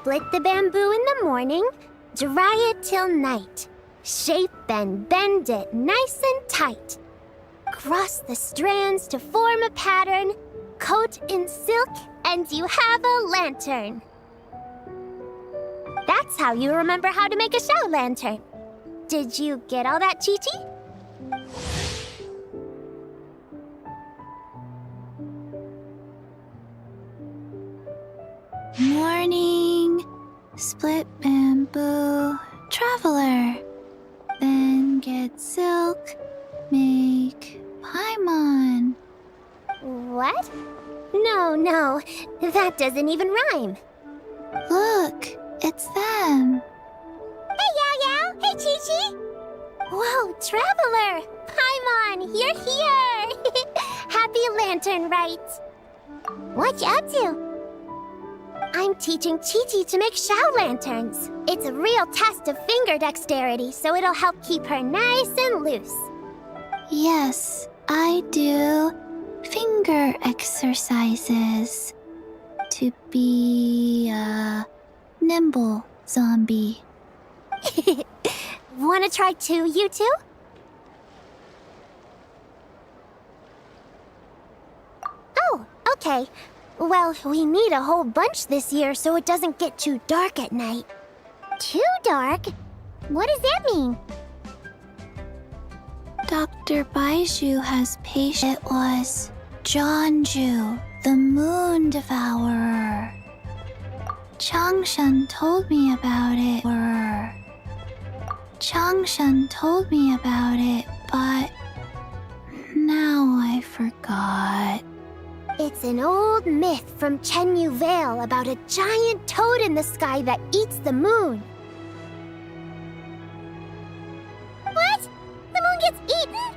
Split the bamboo in the morning, dry it till night. Shape and bend it nice and tight. Cross the strands to form a pattern, coat in silk, and you have a lantern. That's how you remember how to make a show lantern. Did you get all that, Chi-Chi? Morning, split bamboo, traveler. Then get silk, make paimon. What? No, that doesn't even rhyme. Look, it's them. Hey, Yao! Hey, Chi-Chi! Whoa, Traveler! Paimon, you're here! Happy Lantern Rites! What you up to? I'm teaching Chi-Chi to make Shao lanterns. It's a real test of finger dexterity, so it'll help keep her nice and loose. Yes, I do finger exercises to be a nimble zombie. Wanna try too, you two? Oh, okay. Well, we need a whole bunch this year so it doesn't get too dark at night. Too dark? What does that mean? Dr. Baizhu has patient. It was Jonju, the moon devourer. Changshan told me about it. Changshan told me about it, but now I forgot. It's an old myth from Chenyu Vale about a giant toad in the sky that eats the moon. What? The moon gets eaten?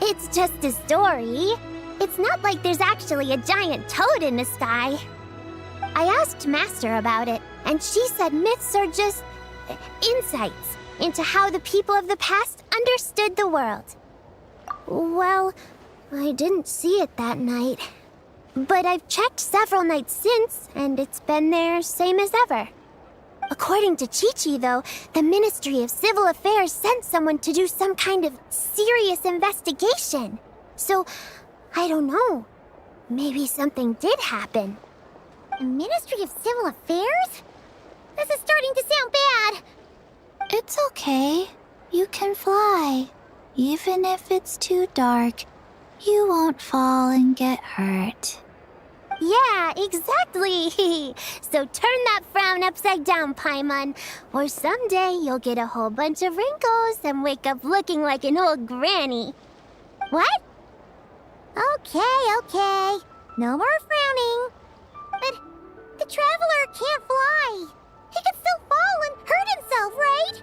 It's just a story. It's not like there's actually a giant toad in the sky. I asked Master about it, and she said myths are just insights into how the people of the past understood the world. Well, I didn't see it that night. But I've checked several nights since, and it's been there same as ever. According to Chi-Chi, though, the Ministry of Civil Affairs sent someone to do some kind of serious investigation. So, I don't know. Maybe something did happen. The Ministry of Civil Affairs? This is starting to sound bad. It's okay. You can fly. Even if it's too dark, you won't fall and get hurt. Yeah, exactly. So turn that frown upside down, Paimon, or someday you'll get a whole bunch of wrinkles and wake up looking like an old granny. What? Okay. No more frowning. But the Traveler can't fly. He could still fall and hurt himself, right?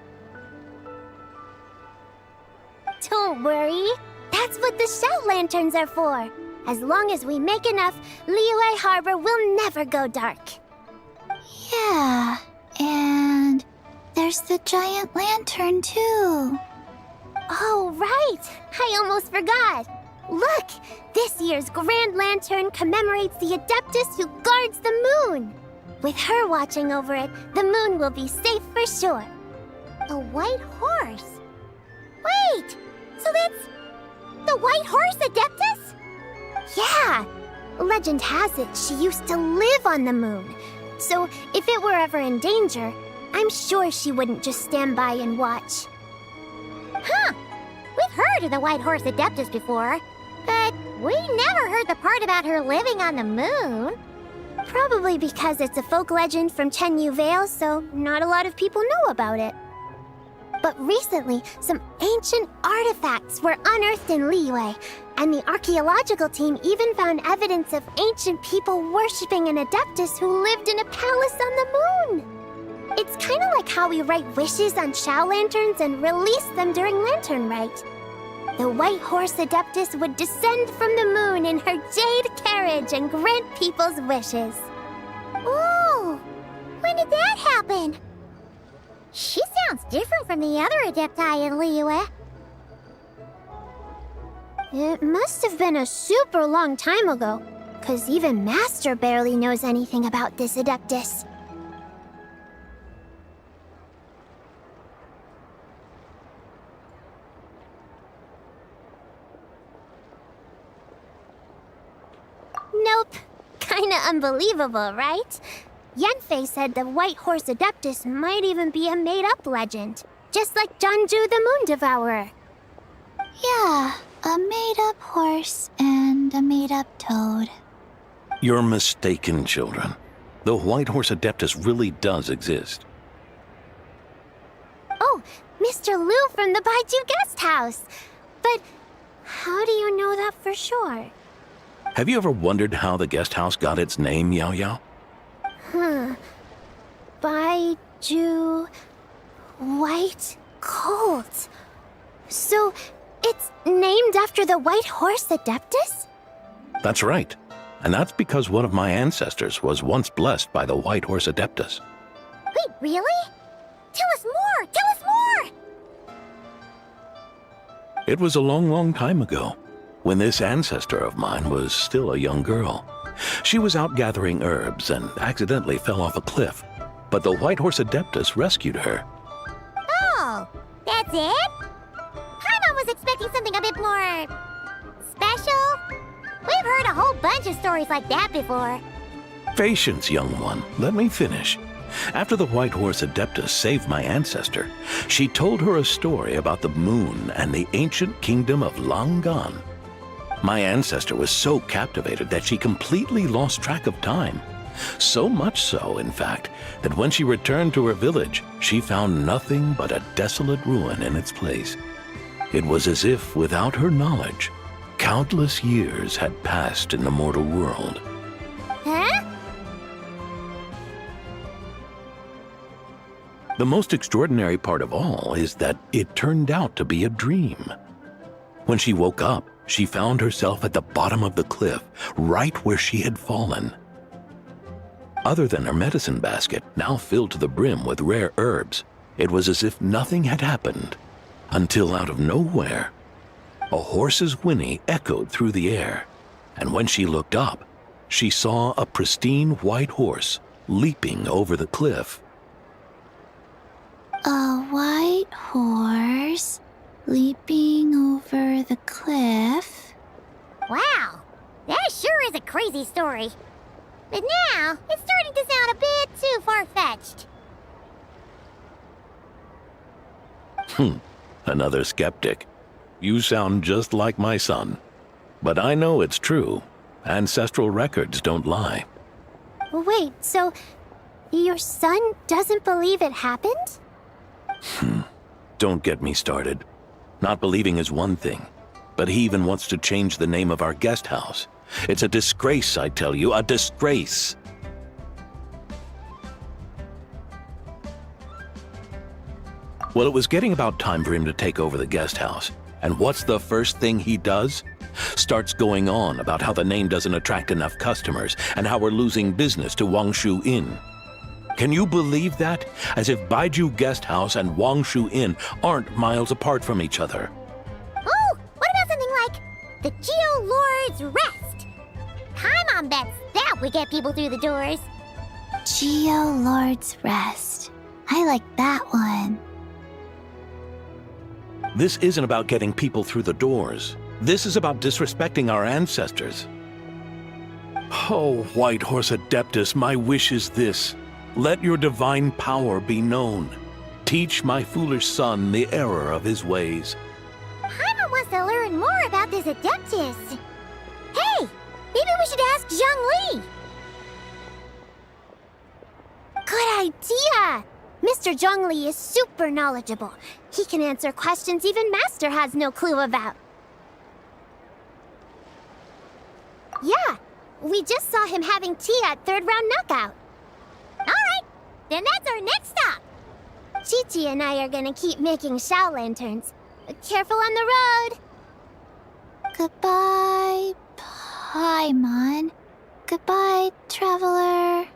Don't worry. That's what the Shell Lanterns are for. As long as we make enough, Liyue Harbor will never go dark. Yeah, and there's the giant lantern too. Oh, right! I almost forgot. Look! This year's Grand Lantern commemorates the Adeptus who guards the moon. With her watching over it, the moon will be safe for sure. A white horse? Wait! So that's the White Horse Adeptus? Yeah! Legend has it she used to live on the moon. So if it were ever in danger, I'm sure she wouldn't just stand by and watch. Huh! We've heard of the White Horse Adeptus before, but we never heard the part about her living on the moon. Probably because it's a folk legend from Chenyu Vale, so not a lot of people know about it. But recently, some ancient artifacts were unearthed in Liyue, and the archaeological team even found evidence of ancient people worshipping an Adeptus who lived in a palace on the moon. It's kind of like how we write wishes on Shao Lanterns and release them during Lantern Rite. The White Horse Adeptus would descend from the moon in her jade carriage and grant people's wishes. Ooh! When did that happen? She sounds different from the other Adepti in Liyue. It must have been a super long time ago. 'cause even Master barely knows anything about this Adeptus. Nope. Kinda unbelievable, right? Yenfei said the White Horse Adeptus might even be a made-up legend, just like Janju the Moon Devourer. Yeah, a made-up horse and a made-up toad. You're mistaken, children. The White Horse Adeptus really does exist. Oh, Mr. Liu from the Baiju Guest House. But how do you know that for sure? Have you ever wondered how the guest house got its name, Yao Yao? Baiju... White Colt. So, it's named after the White Horse Adeptus? That's right. And that's because one of my ancestors was once blessed by the White Horse Adeptus. Wait, really? Tell us more! Tell us more! It was a long, long time ago, when this ancestor of mine was still a young girl. She was out gathering herbs and accidentally fell off a cliff, but the White Horse Adeptus rescued her. Oh, that's it? Paimon was expecting something a bit more... special? We've heard a whole bunch of stories like that before. Patience, young one. Let me finish. After the White Horse Adeptus saved my ancestor, she told her a story about the moon and the ancient kingdom of Langan. My ancestor was so captivated that she completely lost track of time. So much so, in fact, that when she returned to her village, she found nothing but a desolate ruin in its place. It was as if, without her knowledge, countless years had passed in the mortal world. Huh? The most extraordinary part of all is that it turned out to be a dream. When she woke up, she found herself at the bottom of the cliff, right where she had fallen. Other than her medicine basket, now filled to the brim with rare herbs, it was as if nothing had happened, until out of nowhere, a horse's whinny echoed through the air, and when she looked up, she saw a pristine white horse leaping over the cliff. A white horse leaping over the cliff? Wow, that sure is a crazy story. But now, it's starting to sound a bit too far-fetched. Another skeptic. You sound just like my son. But I know it's true. Ancestral records don't lie. Wait, so your son doesn't believe it happened? Don't get me started. Not believing is one thing, but he even wants to change the name of our guest house. It's a disgrace, I tell you, a disgrace. Well, it was getting about time for him to take over the guest house. And what's the first thing he does? Starts going on about how the name doesn't attract enough customers and how we're losing business to Wangshu Inn. Can you believe that? As if Baiju Guest House and Wangshu Inn aren't miles apart from each other. Oh, what about something like the Geo Lord's Rest? Paimon bets that would get people through the doors. Geo Lord's Rest. I like that one. This isn't about getting people through the doors. This is about disrespecting our ancestors. Oh, White Horse Adeptus, my wish is this. Let your divine power be known. Teach my foolish son the error of his ways. Paimon wants to learn more about this Adeptus. Hey, maybe we should ask Zhongli. Good idea! Mr. Zhongli is super knowledgeable. He can answer questions even Master has no clue about. Yeah, we just saw him having tea at third round knockout. Alright, then that's our next stop. Chi-Chi and I are gonna keep making Shao lanterns. Careful on the road. Goodbye, Paimon. Goodbye, traveler.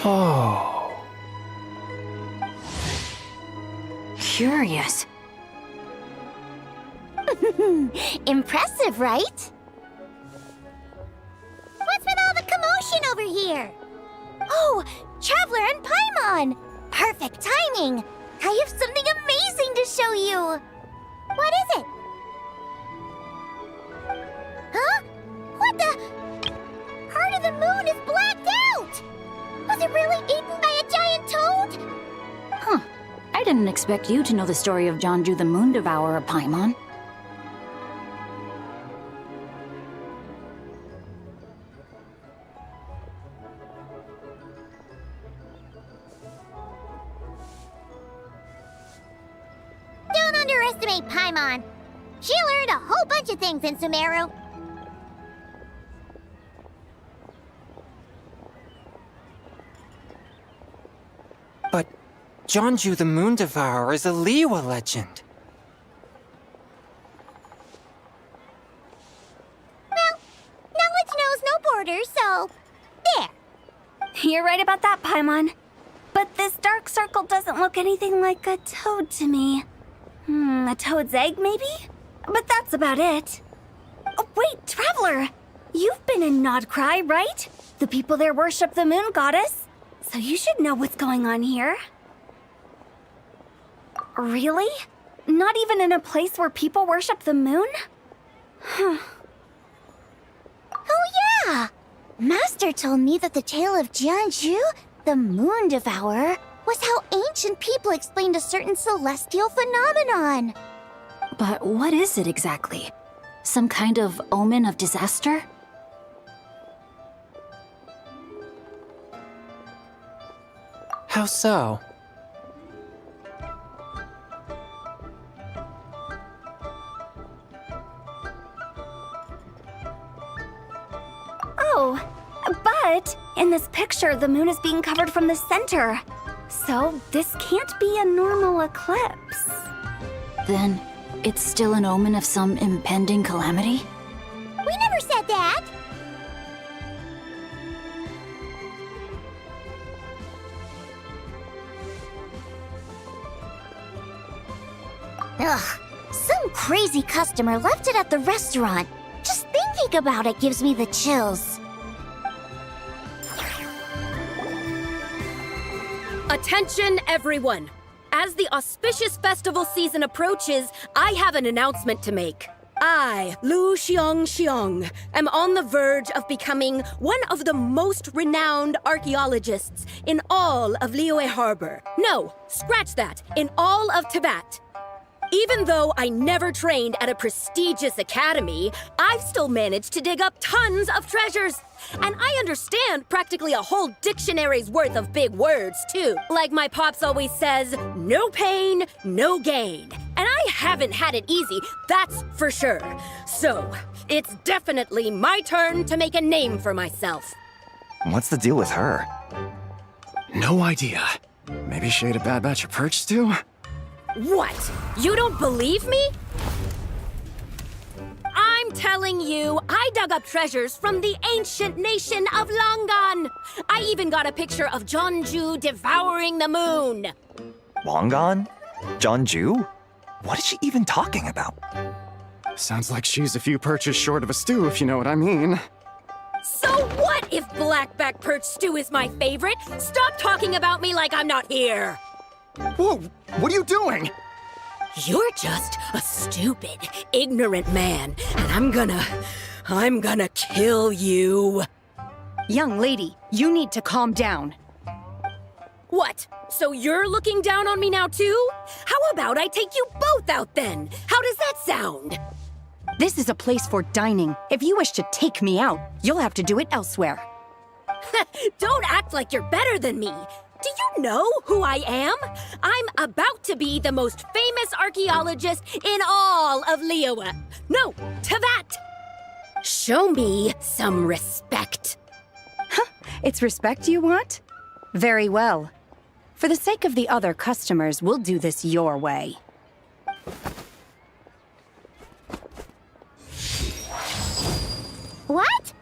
Oh. Curious. Impressive, right? What's with all the commotion over here? Oh, Traveler and Paimon! Perfect timing! I have something amazing to show you! What is it? Huh? What the? Part of the moon is blacked out! Was it really eaten by a giant toad? Huh. I didn't expect you to know the story of Jonju the Moon Devourer, Paimon. Don't underestimate Paimon. She learned a whole bunch of things in Sumeru. But Jonju the Moon Devourer is a Liyue legend. Well, knowledge knows no borders, so there. You're right about that, Paimon. But this dark circle doesn't look anything like a toad to me. A toad's egg, maybe? But that's about it. Oh, wait, Traveler! You've been in Nodcry, right? The people there worship the moon goddess. So you should know what's going on here. Really? Not even in a place where people worship the moon? Oh yeah! Master told me that the tale of Jianzhu, the Moon Devourer, was how ancient people explained a certain celestial phenomenon. But what is it exactly? Some kind of omen of disaster? How so? Oh, but in this picture, the moon is being covered from the center. So this can't be a normal eclipse. Then it's still an omen of some impending calamity? We never said that! Ugh, some crazy customer left it at the restaurant. Just thinking about it gives me the chills. Attention, everyone! As the auspicious festival season approaches, I have an announcement to make. I, Lu Xiong, am on the verge of becoming one of the most renowned archaeologists in all of Liyue Harbor. No, scratch that, in all of Tibet. Even though I never trained at a prestigious academy, I've still managed to dig up tons of treasures. And I understand practically a whole dictionary's worth of big words, too. Like my pops always says, no pain, no gain. And I haven't had it easy, that's for sure. So, it's definitely my turn to make a name for myself. What's the deal with her? No idea. Maybe she ate a bad batch of perch stew? What? You don't believe me? I'm telling you, I dug up treasures from the ancient nation of Longan. I even got a picture of Jonju devouring the moon. Longan? Jonju? What is she even talking about? Sounds like she's a few perches short of a stew, if you know what I mean. So what if blackback perch stew is my favorite? Stop talking about me like I'm not here. Whoa! What are you doing? You're just a stupid, ignorant man, and I'm gonna kill you. Young lady, you need to calm down. What? So you're looking down on me now too? How about I take you both out then? How does that sound? This is a place for dining. If you wish to take me out, you'll have to do it elsewhere. Don't act like you're better than me. Do you know who I am? I'm about to be the most famous archaeologist in all of Liyue. No, Tibet! Show me some respect. It's respect you want? Very well. For the sake of the other customers, we'll do this your way. What?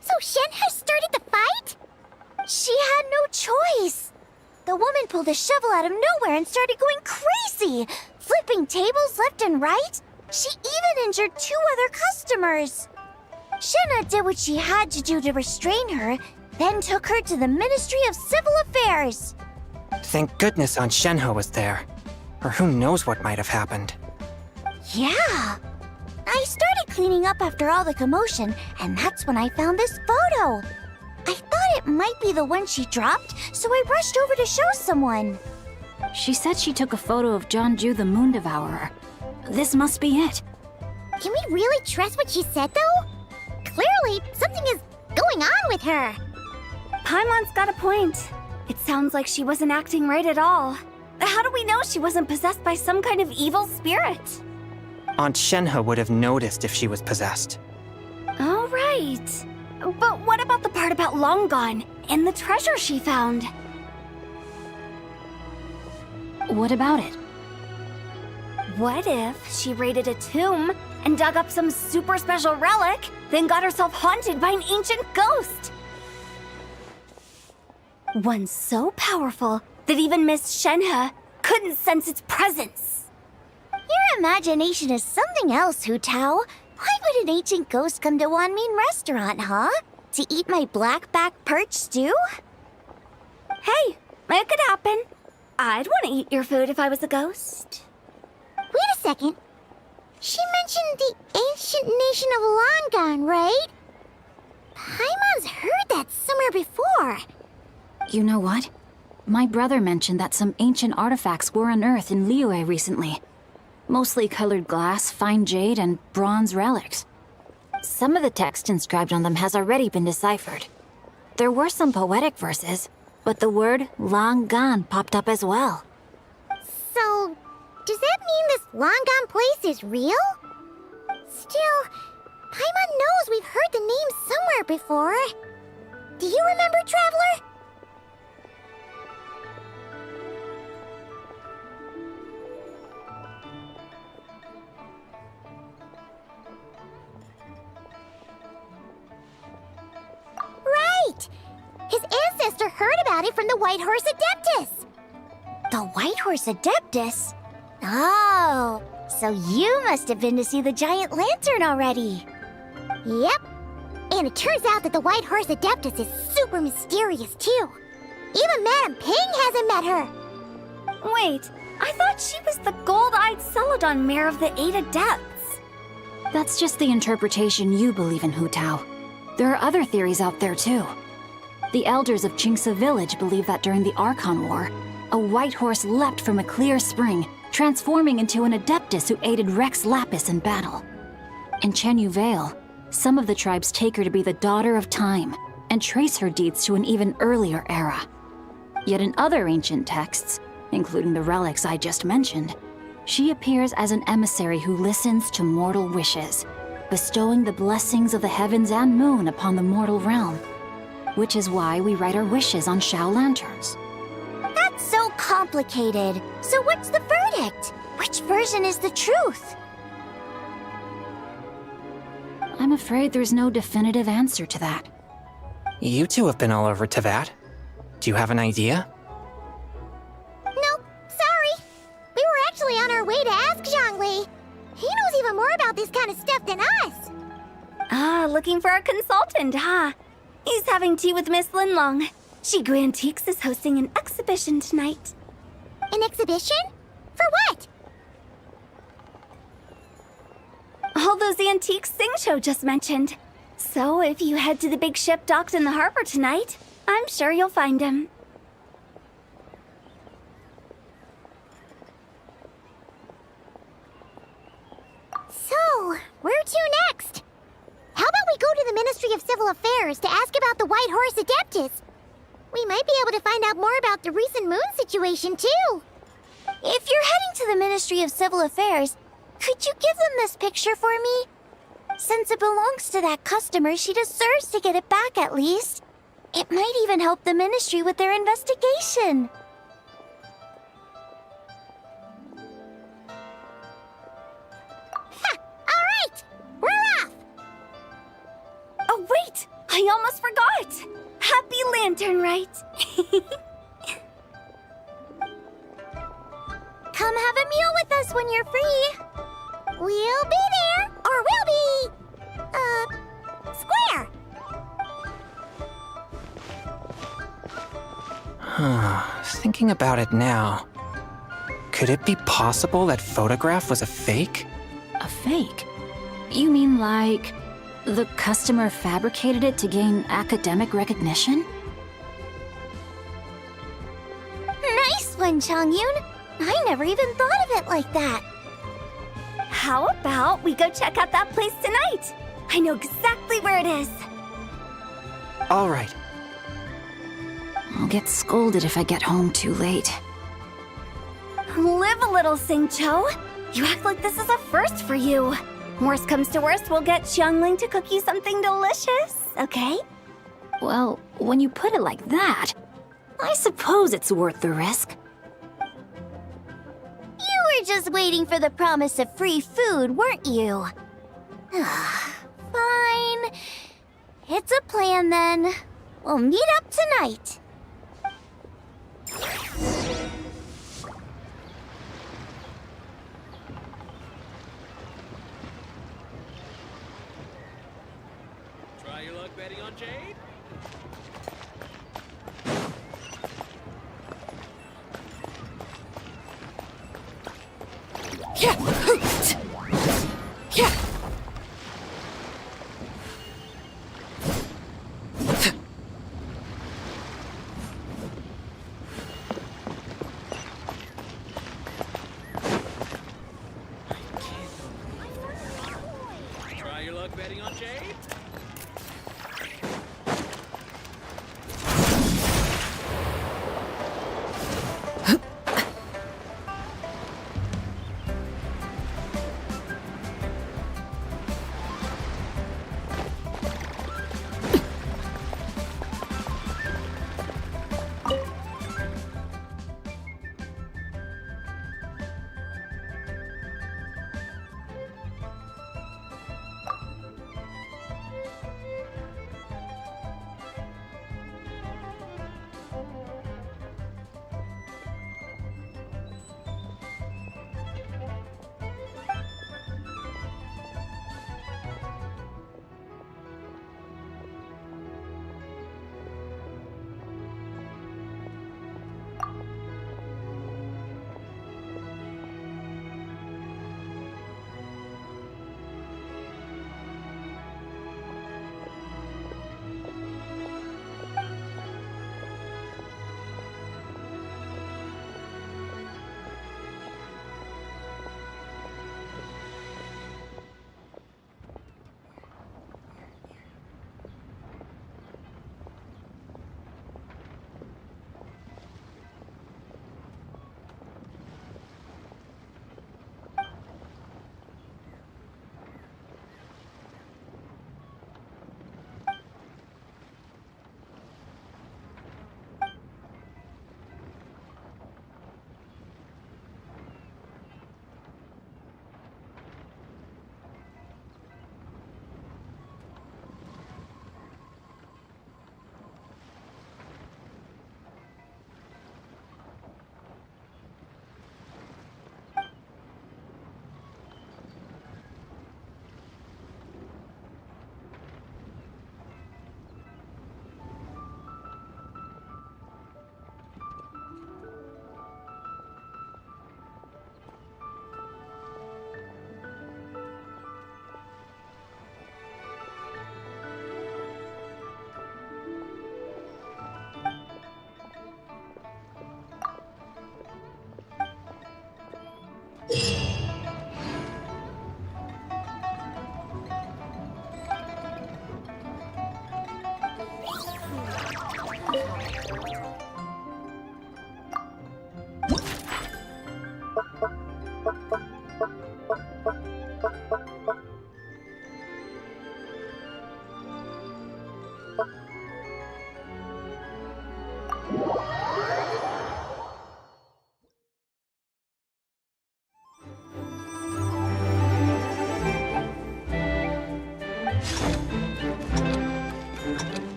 So Shen has started the fight? She had no pulled a shovel out of nowhere and started going crazy, flipping tables left and right. She even injured 2 other customers. Shenhe did what she had to do to restrain her, then took her to the Ministry of Civil Affairs. Thank goodness Aunt Shenhe was there. Or who knows what might have happened. Yeah. I started cleaning up after all the commotion, and that's when I found this photo. I thought it might be the one she dropped, so I rushed over to show someone. She said she took a photo of Jeonju the Moon Devourer. This must be it. Can we really trust what she said, though? Clearly, something is going on with her. Paimon's got a point. It sounds like she wasn't acting right at all. How do we know she wasn't possessed by some kind of evil spirit? Aunt Shenhe would have noticed if she was possessed. All right. But what about the part about Long Gone and the treasure she found? What about it? What if she raided a tomb and dug up some super special relic, then got herself haunted by an ancient ghost? One so powerful that even Miss Shenhe couldn't sense its presence. Your imagination is something else, Hu Tao. Why would an ancient ghost come to Wanmin Restaurant, huh? To eat my blackback perch stew? Hey, it could happen. I'd want to eat your food if I was a ghost. Wait a second. She mentioned the ancient nation of Longon, right? Paimon's heard that somewhere before. You know what? My brother mentioned that some ancient artifacts were unearthed in Liyue recently. Mostly colored glass, fine jade, and bronze relics. Some of the text inscribed on them has already been deciphered. There were some poetic verses, but the word Long Gone popped up as well. So, does that mean this Longon place is real? Still, Paimon knows we've heard the name somewhere before. Do you remember, Traveler? Right! His ancestor heard about it from the White Horse Adeptus. The White Horse Adeptus? Oh, so you must have been to see the giant lantern already. Yep. And it turns out that the White Horse Adeptus is super mysterious, too. Even Madame Ping hasn't met her. Wait, I thought she was the gold-eyed Celadon mare of the 8 Adepts. That's just the interpretation you believe in, Hu Tao. There are other theories out there, too. The elders of Qingce village believe that during the Archon War, a white horse leapt from a clear spring, transforming into an Adeptus who aided Rex Lapis in battle. In Chenyu Vale, some of the tribes take her to be the daughter of time, and trace her deeds to an even earlier era. Yet in other ancient texts, including the relics I just mentioned, she appears as an emissary who listens to mortal wishes, bestowing the blessings of the heavens and moon upon the mortal realm. Which is why we write our wishes on Shao lanterns. That's so complicated. So what's the verdict? Which version is the truth? I'm afraid there's no definitive answer to that. You two have been all over Teyvat. Do you have an idea? Nope, sorry. We were actually on our way to ask Zhongli. He knows even more about this kind of stuff than us. Ah, looking for a consultant, huh? He's having tea with Miss Linlong. Shigu Antiques is hosting an exhibition tonight. An exhibition? For what? All those antiques Sing Show just mentioned. So if you head to the big ship docked in the harbor tonight, I'm sure you'll find him. So, where to next? How about we go to the Ministry of Civil Affairs to ask about the White Horse Adeptus? We might be able to find out more about the recent moon situation, too. If you're heading to the Ministry of Civil Affairs, could you give them this picture for me? Since it belongs to that customer, she deserves to get it back at least. It might even help the Ministry with their investigation. Ha! All right! We're off! Oh, wait! I almost forgot! Happy Lantern Rite! meal with us when you're free. We'll be there, or we'll be... square. Thinking about it now, could it be possible that photograph was a fake? A fake? You mean like the customer fabricated it to gain academic recognition? Nice one, Chongyun. I never even thought of it like that. How about we go check out that place tonight? I know exactly where it is. All right. I'll get scolded if I get home too late. Live a little, Sing-Cho. You act like this is a first for you. Worst comes to worst, we'll get Xiangling to cook you something delicious, okay? Well, when you put it like that, I suppose it's worth the risk. You were just waiting for the promise of free food, weren't you? Fine. It's a plan then. We'll meet up tonight. Try your luck betting on Jade? Try your luck betting on Jade?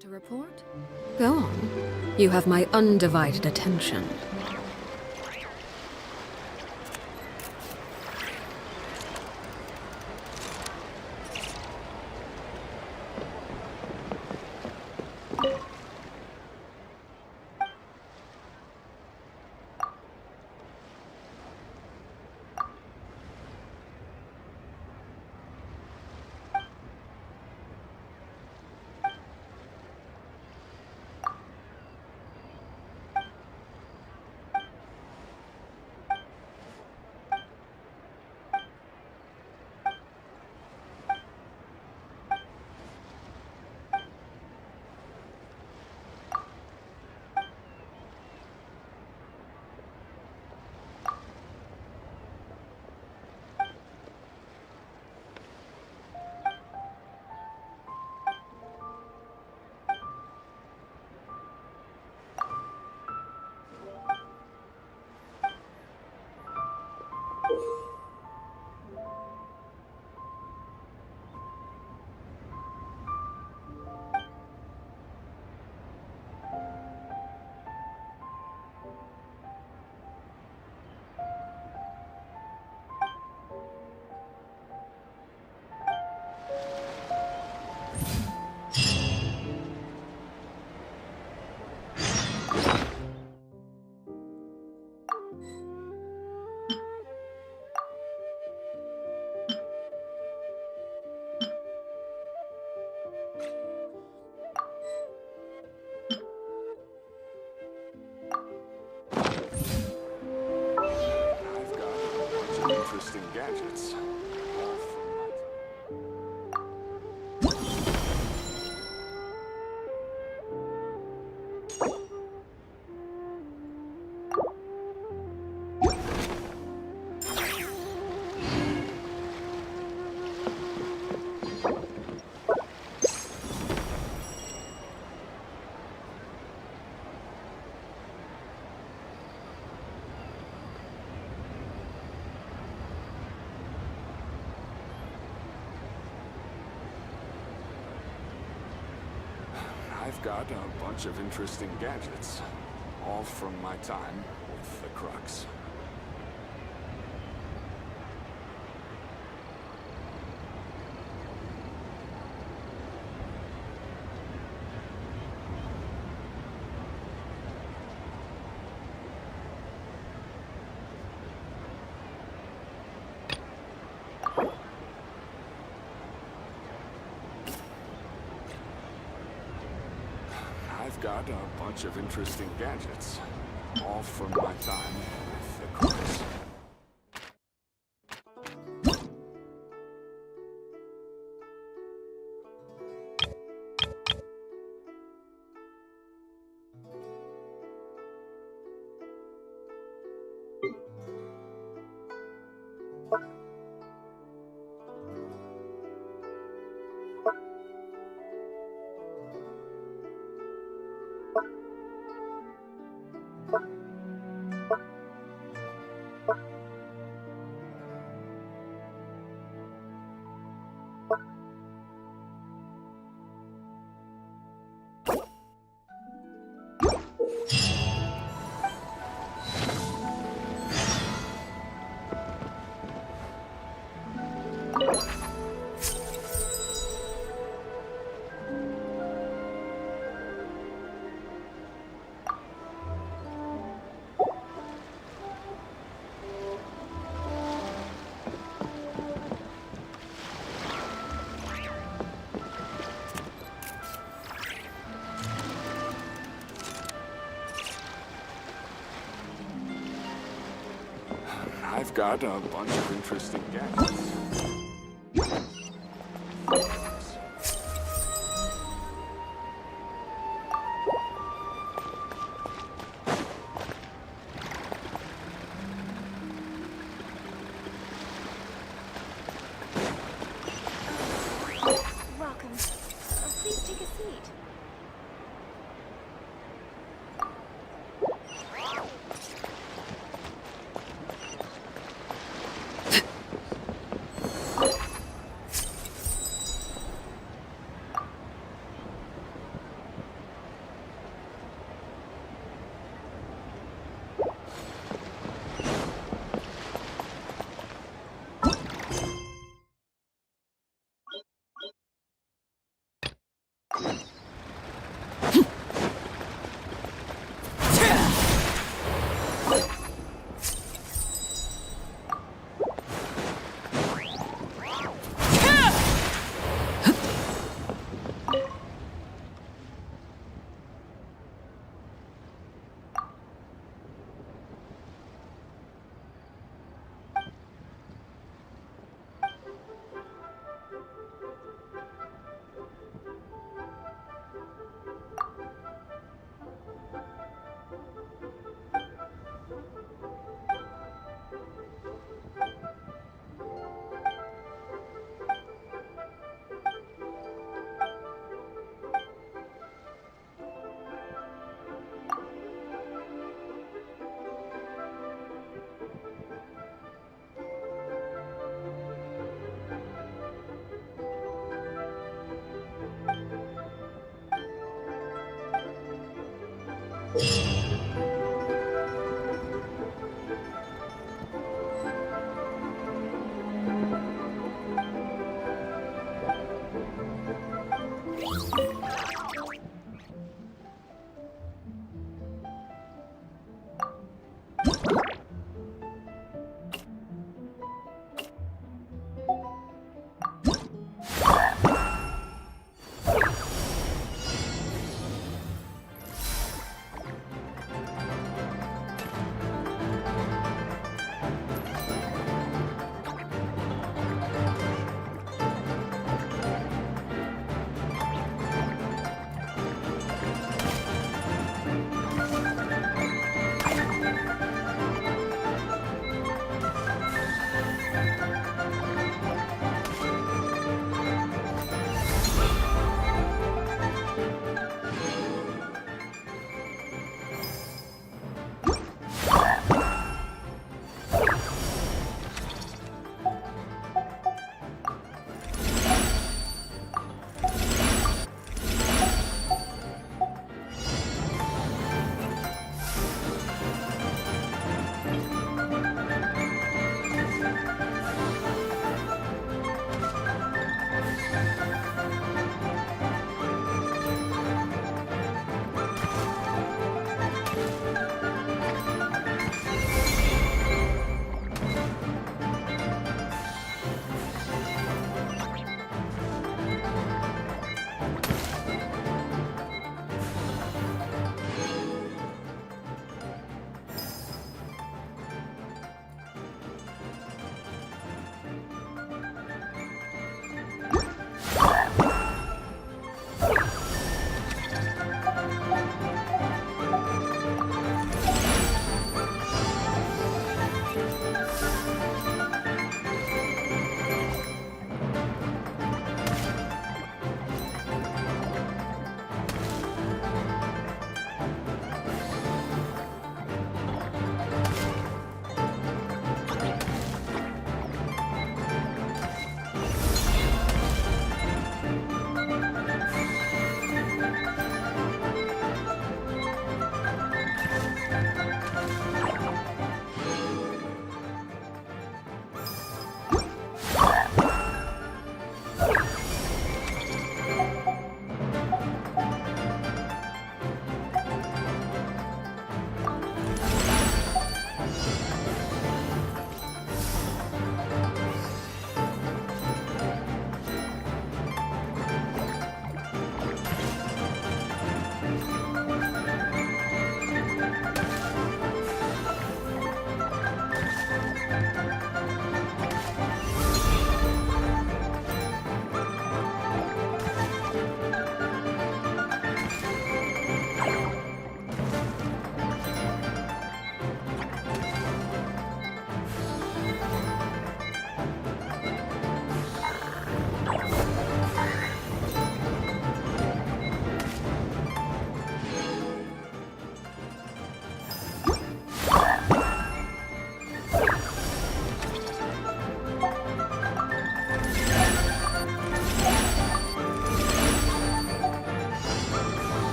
To report? Go on. You have my undivided attention. Interesting gadgets. I've got a bunch of interesting gadgets, all from my time with the Crux. I've got a bunch of interesting gadgets, all from my time with the Crux. got a bunch of interesting gadgets. Welcome. Please take a seat.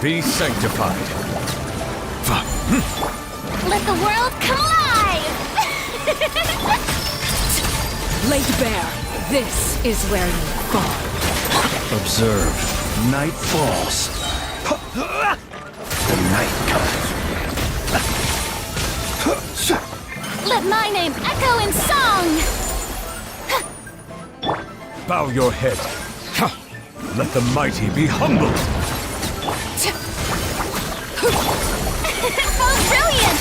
Be sanctified. Let the world come alive! Laid bare, this is where you fall. Observe. Night falls. The night comes. Let my name echo in song! Bow your head. Let the mighty be humbled. Oh, brilliant!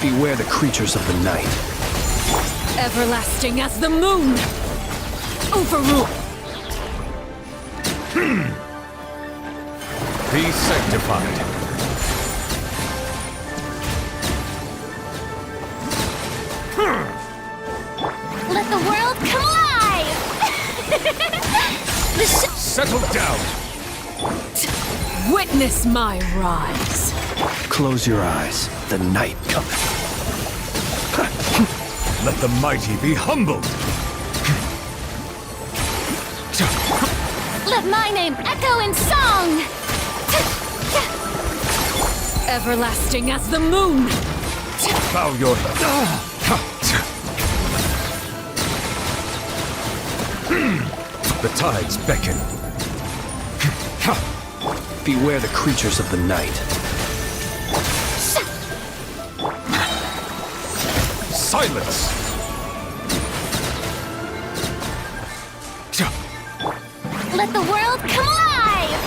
Beware the creatures of the night. Everlasting as the moon! Overrule! Be sanctified. Let the world come alive! Settle down. Witness my rise. Close your eyes. The night cometh. Let the mighty be humbled. Let my name echo in song! Everlasting as the moon! Bow your head. The tides beckon. Beware the creatures of the night. Silence! Let the world come alive!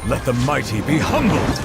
Let the mighty be humbled.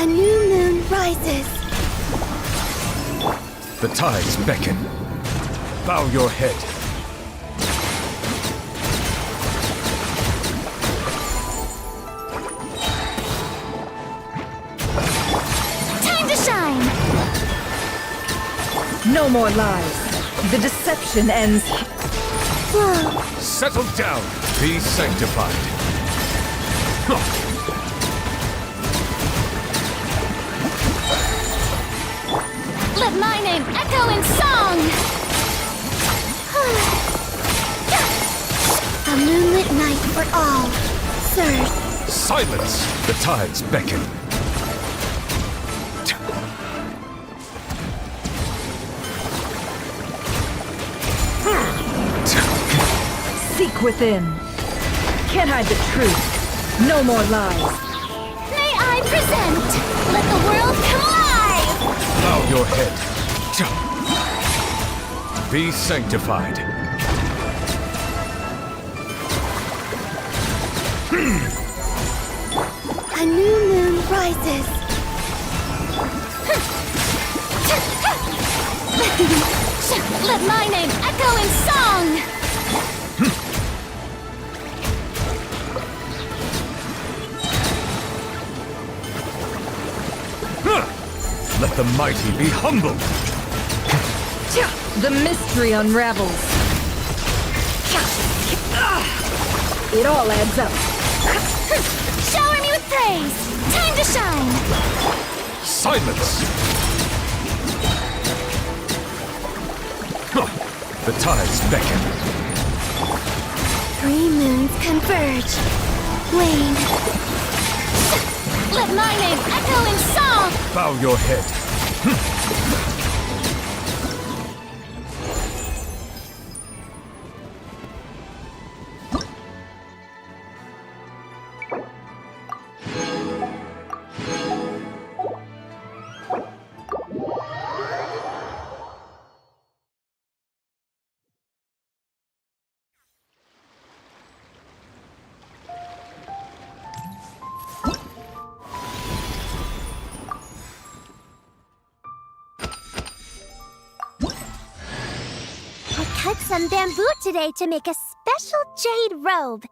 A new moon rises. The tides beckon. Bow your head. Time to shine! No more lies. The deception ends. Whoa. Settle down. Be sanctified. Let my name echo in song! A moonlit night for all. Sir. Silence! The tides beckon. Seek within. Can't hide the truth. No more lies. May I present! Let the world come alive! Bow your head. Be sanctified. A new moon rises. Let my name echo in song! Let the mighty be humbled! The mystery unravels. It all adds up. Shower me with praise! Time to shine! Silence! The tides beckon. 3 moons converge. Wane. Let my name echo in song! Bow your head. Cut some bamboo today to make a special jade robe.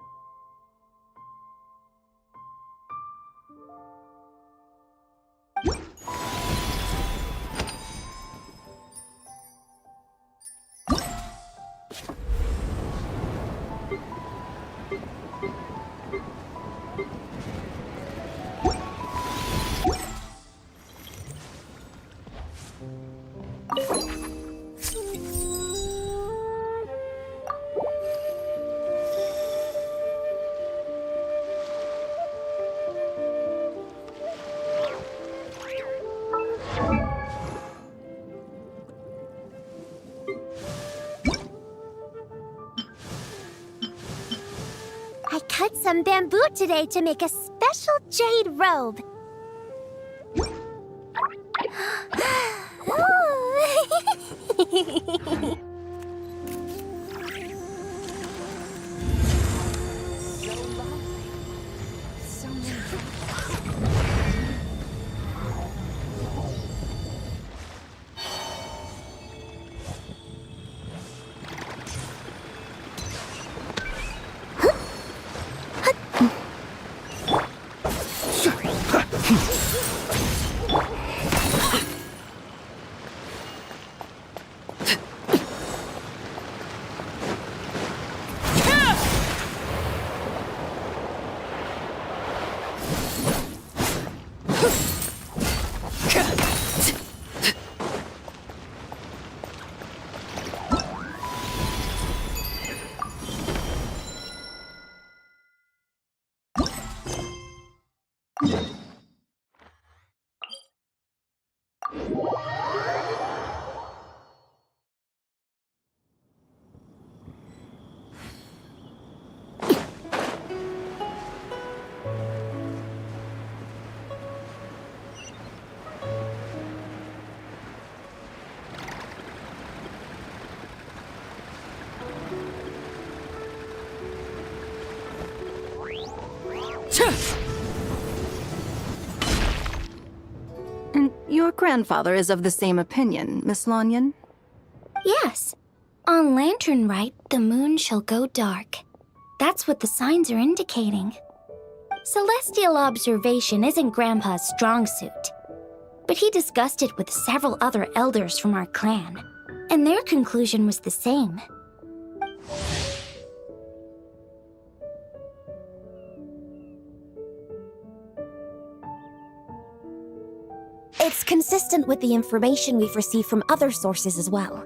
I cut some bamboo today to make a special jade robe. And your grandfather is of the same opinion, Miss Lanyon? Yes. On Lantern Rite, the moon shall go dark. That's what the signs are indicating. Celestial observation isn't Grandpa's strong suit. But he discussed it with several other elders from our clan, and their conclusion was the same. It's consistent with the information we've received from other sources as well.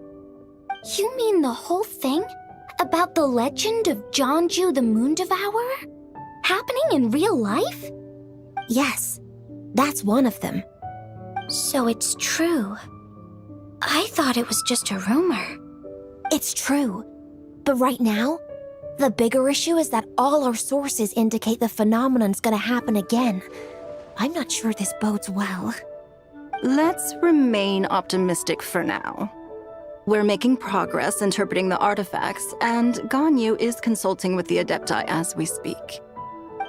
You mean the whole thing? About the legend of Jonju the Moon Devourer? Happening in real life? Yes, that's one of them. So it's true. I thought it was just a rumor. It's true. But right now, the bigger issue is that all our sources indicate the phenomenon's gonna happen again. I'm not sure this bodes well. Let's remain optimistic for now. We're making progress interpreting the artifacts, and Ganyu is consulting with the Adepti as we speak.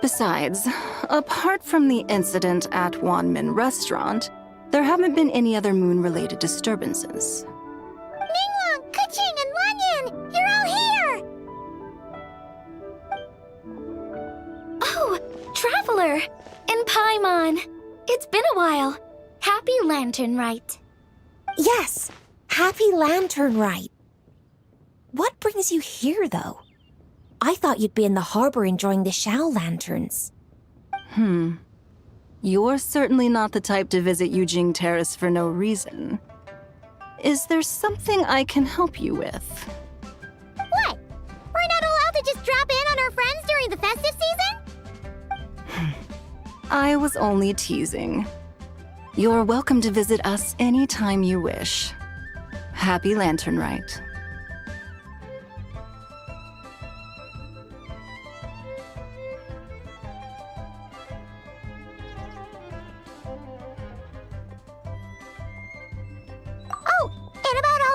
Besides, apart from the incident at Wanmin Restaurant, there haven't been any other moon-related disturbances. Minglong, Kuching, and Lanyan! You're all here! Oh, Traveler! And Paimon! It's been a while. Happy Lantern Rite. Yes, happy Lantern Rite. What brings you here, though? I thought you'd be in the harbor enjoying the Shao lanterns. You're certainly not the type to visit Yujing Terrace for no reason. Is there something I can help you with? What? We're not allowed to just drop in on our friends during the festive season? I was only teasing. You're welcome to visit us anytime you wish. Happy Lantern Rite.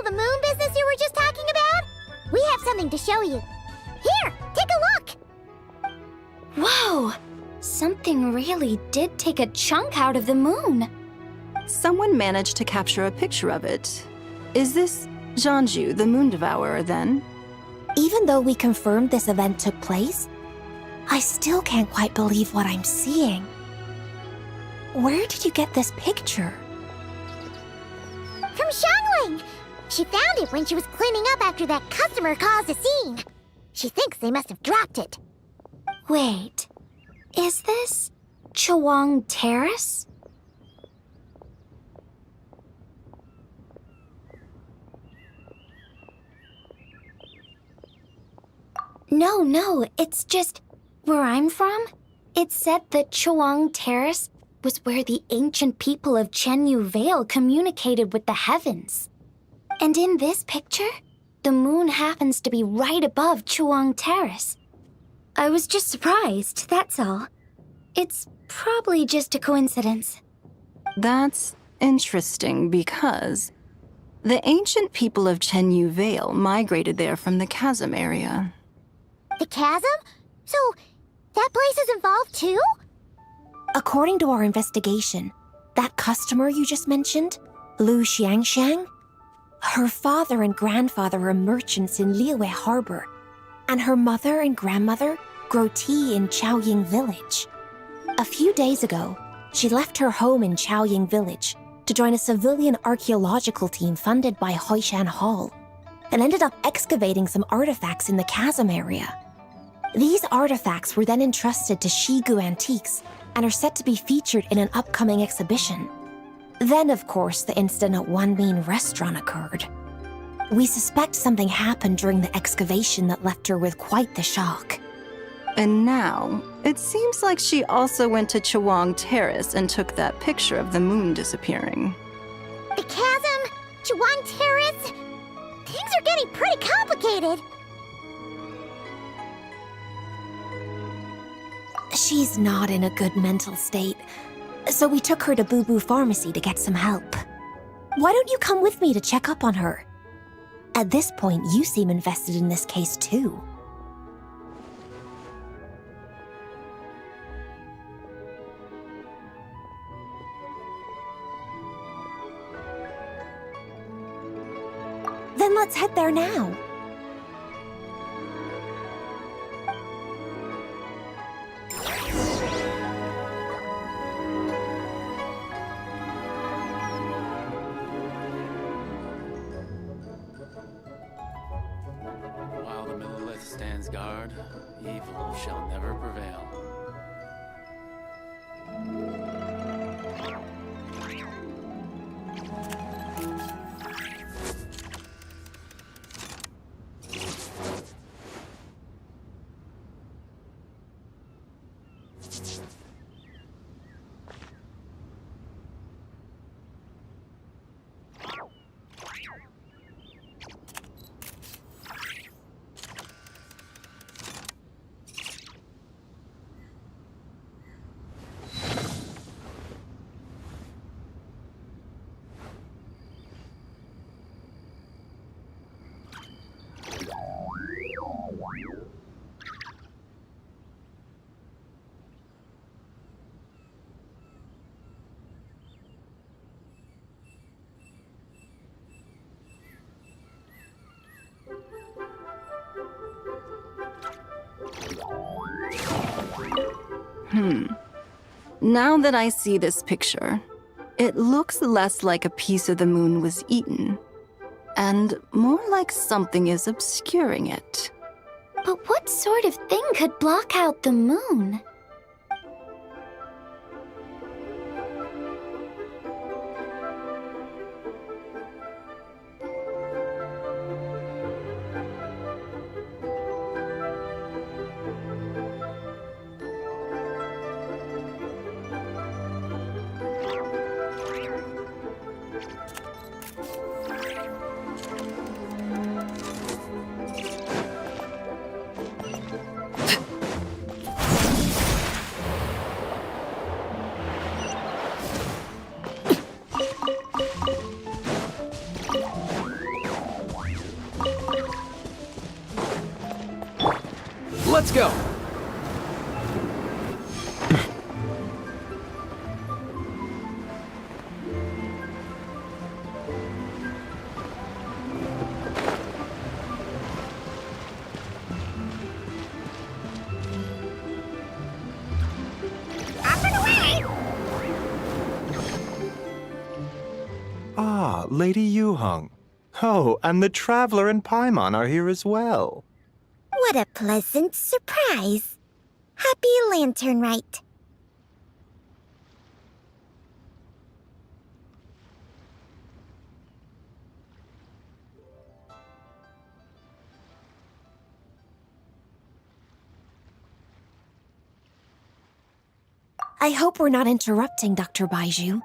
The moon business you were just talking about? We have something to show you. Here, take a look! Whoa! Something really did take a chunk out of the moon. Someone managed to capture a picture of it. Is this Zhanju, the Moon Devourer, then? Even though we confirmed this event took place, I still can't quite believe what I'm seeing. Where did you get this picture? From Xiangling! She found it when she was cleaning up after that customer caused a scene. She thinks they must have dropped it. Wait, is this Chawang Terrace? No, it's just where I'm from. It said that Chawang Terrace was where the ancient people of Chenyu Vale communicated with the heavens. And in this picture, the moon happens to be right above Chawang Terrace. I was just surprised, that's all. It's probably just a coincidence. That's interesting because the ancient people of Chenyu Vale migrated there from the chasm area. The chasm? So, that place is involved too? According to our investigation, that customer you just mentioned, Lu Xiangxiang, her father and grandfather were merchants in Liyue Harbor, and her mother and grandmother grow tea in Chaoying Village. A few days ago, she left her home in Chaoying Village to join a civilian archaeological team funded by Hoishan Hall, and ended up excavating some artifacts in the chasm area. These artifacts were then entrusted to Shigu Antiques and are set to be featured in an upcoming exhibition. Then, of course, the incident at Wanmin Restaurant occurred. We suspect something happened during the excavation that left her with quite the shock. And now, it seems like she also went to Chawang Terrace and took that picture of the moon disappearing. The chasm? Chawang Terrace? Things are getting pretty complicated. She's not in a good mental state, so we took her to Boo Boo Pharmacy to get some help. Why don't you come with me to check up on her? At this point, you seem invested in this case too. Then let's head there now. While the Millilith stands guard, evil shall never prevail. Now that I see this picture, it looks less like a piece of the moon was eaten, and more like something is obscuring it. But what sort of thing could block out the moon? Let's go! Ah, Lady Yu-hung. Oh, and the Traveler and Paimon are here as well. What a pleasant surprise. Happy Lantern Rite. I hope we're not interrupting, Dr. Baiju.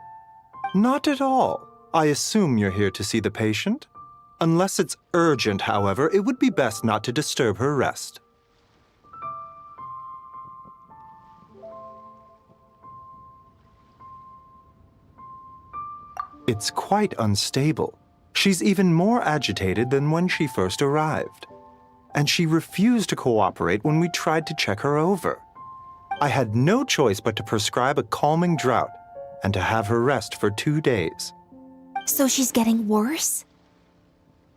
Not at all. I assume you're here to see the patient? Unless it's urgent, however, it would be best not to disturb her rest. It's quite unstable. She's even more agitated than when she first arrived. And she refused to cooperate when we tried to check her over. I had no choice but to prescribe a calming draught and to have her rest for 2 days. So she's getting worse?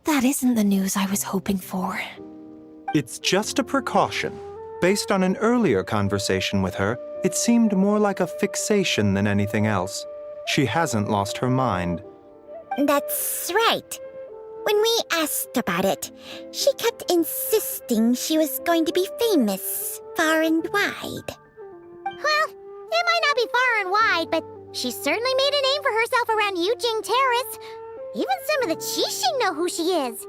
That isn't the news I was hoping for. It's just a precaution. Based on an earlier conversation with her, it seemed more like a fixation than anything else. She hasn't lost her mind. That's right. When we asked about it, she kept insisting she was going to be famous far and wide. Well, it might not be far and wide, but she certainly made a name for herself around Yujing Terrace. Even some of the Qixing know who she is.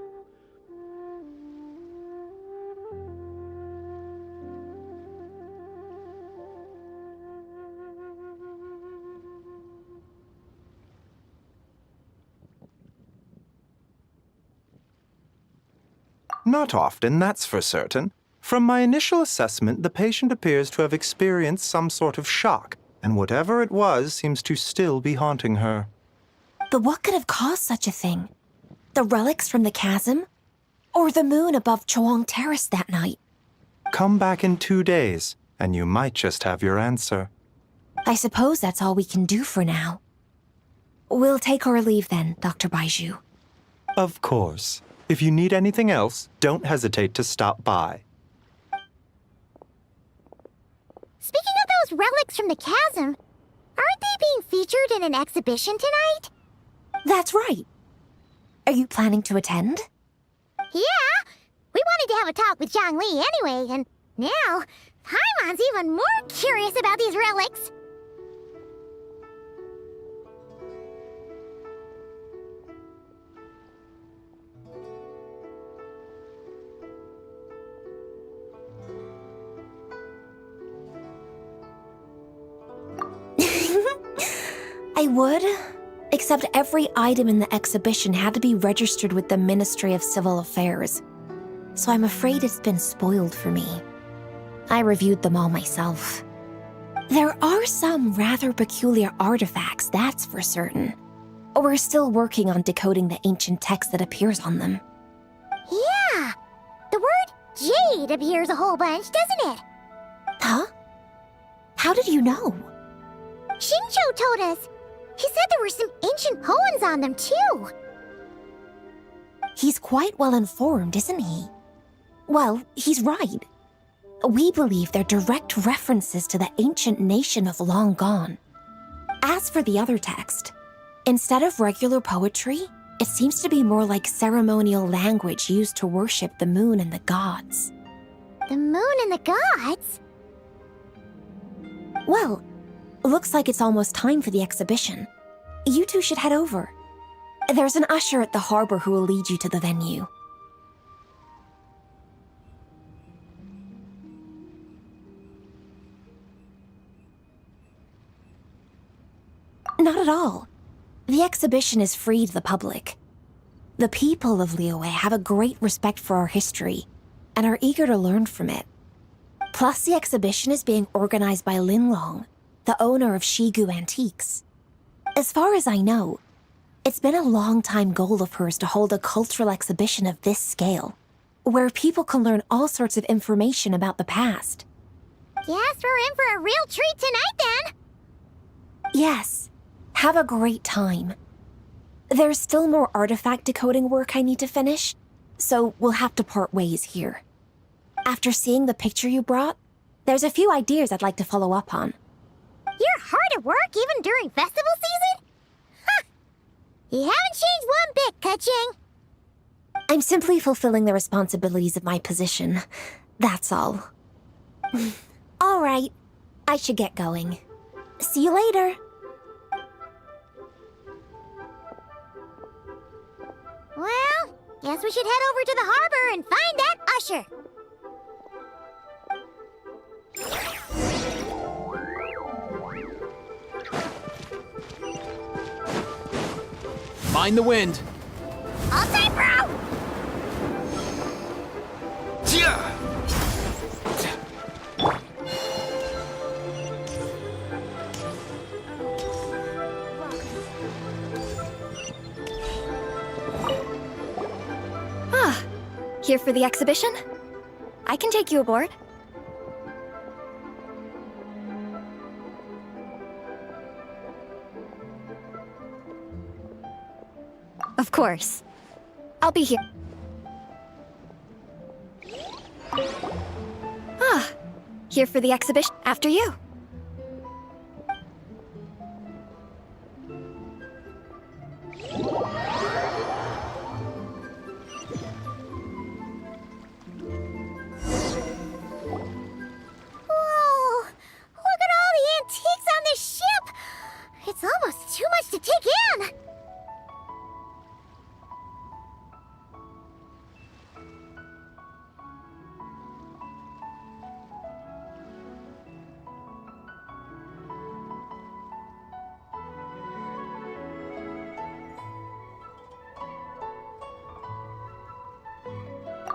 Not often, that's for certain. From my initial assessment, the patient appears to have experienced some sort of shock, and whatever it was seems to still be haunting her. But what could have caused such a thing? The relics from the chasm? Or the moon above Chuang Terrace that night? Come back in 2 days, and you might just have your answer. I suppose that's all we can do for now. We'll take our leave then, Dr. Baiju. Of course. If you need anything else, don't hesitate to stop by. Speaking of those relics from the chasm, aren't they being featured in an exhibition tonight? That's right. Are you planning to attend? Yeah! We wanted to have a talk with Zhang Li anyway, and now Paimon's even more curious about these relics. I would, except every item in the exhibition had to be registered with the Ministry of Civil Affairs. So I'm afraid it's been spoiled for me. I reviewed them all myself. There are some rather peculiar artifacts, that's for certain. We're still working on decoding the ancient text that appears on them. Yeah! The word jade appears a whole bunch, doesn't it? Huh? How did you know? Shincho told us. He said there were some ancient poems on them, too. He's quite well informed, isn't he? Well, he's right. We believe they're direct references to the ancient nation of long gone. As for the other text, instead of regular poetry, it seems to be more like ceremonial language used to worship the moon and the gods. The moon and the gods? Well, looks like it's almost time for the exhibition. You two should head over. There's an usher at the harbor who will lead you to the venue. Not at all. The exhibition is free to the public. The people of Liyue have a great respect for our history and are eager to learn from it. Plus, the exhibition is being organized by Linlong, the owner of Shigu Antiques. As far as I know, it's been a long-time goal of hers to hold a cultural exhibition of this scale, where people can learn all sorts of information about the past. Guess we're in for a real treat tonight, then! Yes, have a great time. There's still more artifact decoding work I need to finish, so we'll have to part ways here. After seeing the picture you brought, there's a few ideas I'd like to follow up on. You're hard at work even during festival season? Huh! You haven't changed one bit, Ka-Ching. I'm simply fulfilling the responsibilities of my position. That's all. All right, I should get going. See you later. Well, guess we should head over to the harbor and find that usher. Mind the wind. All tight, bro! Ah, here for the exhibition? I can take you aboard. Of course. I'll be here. Ah, here for the exhibition. After you. Whoa! Look at all the antiques on this ship! It's almost too much to take in!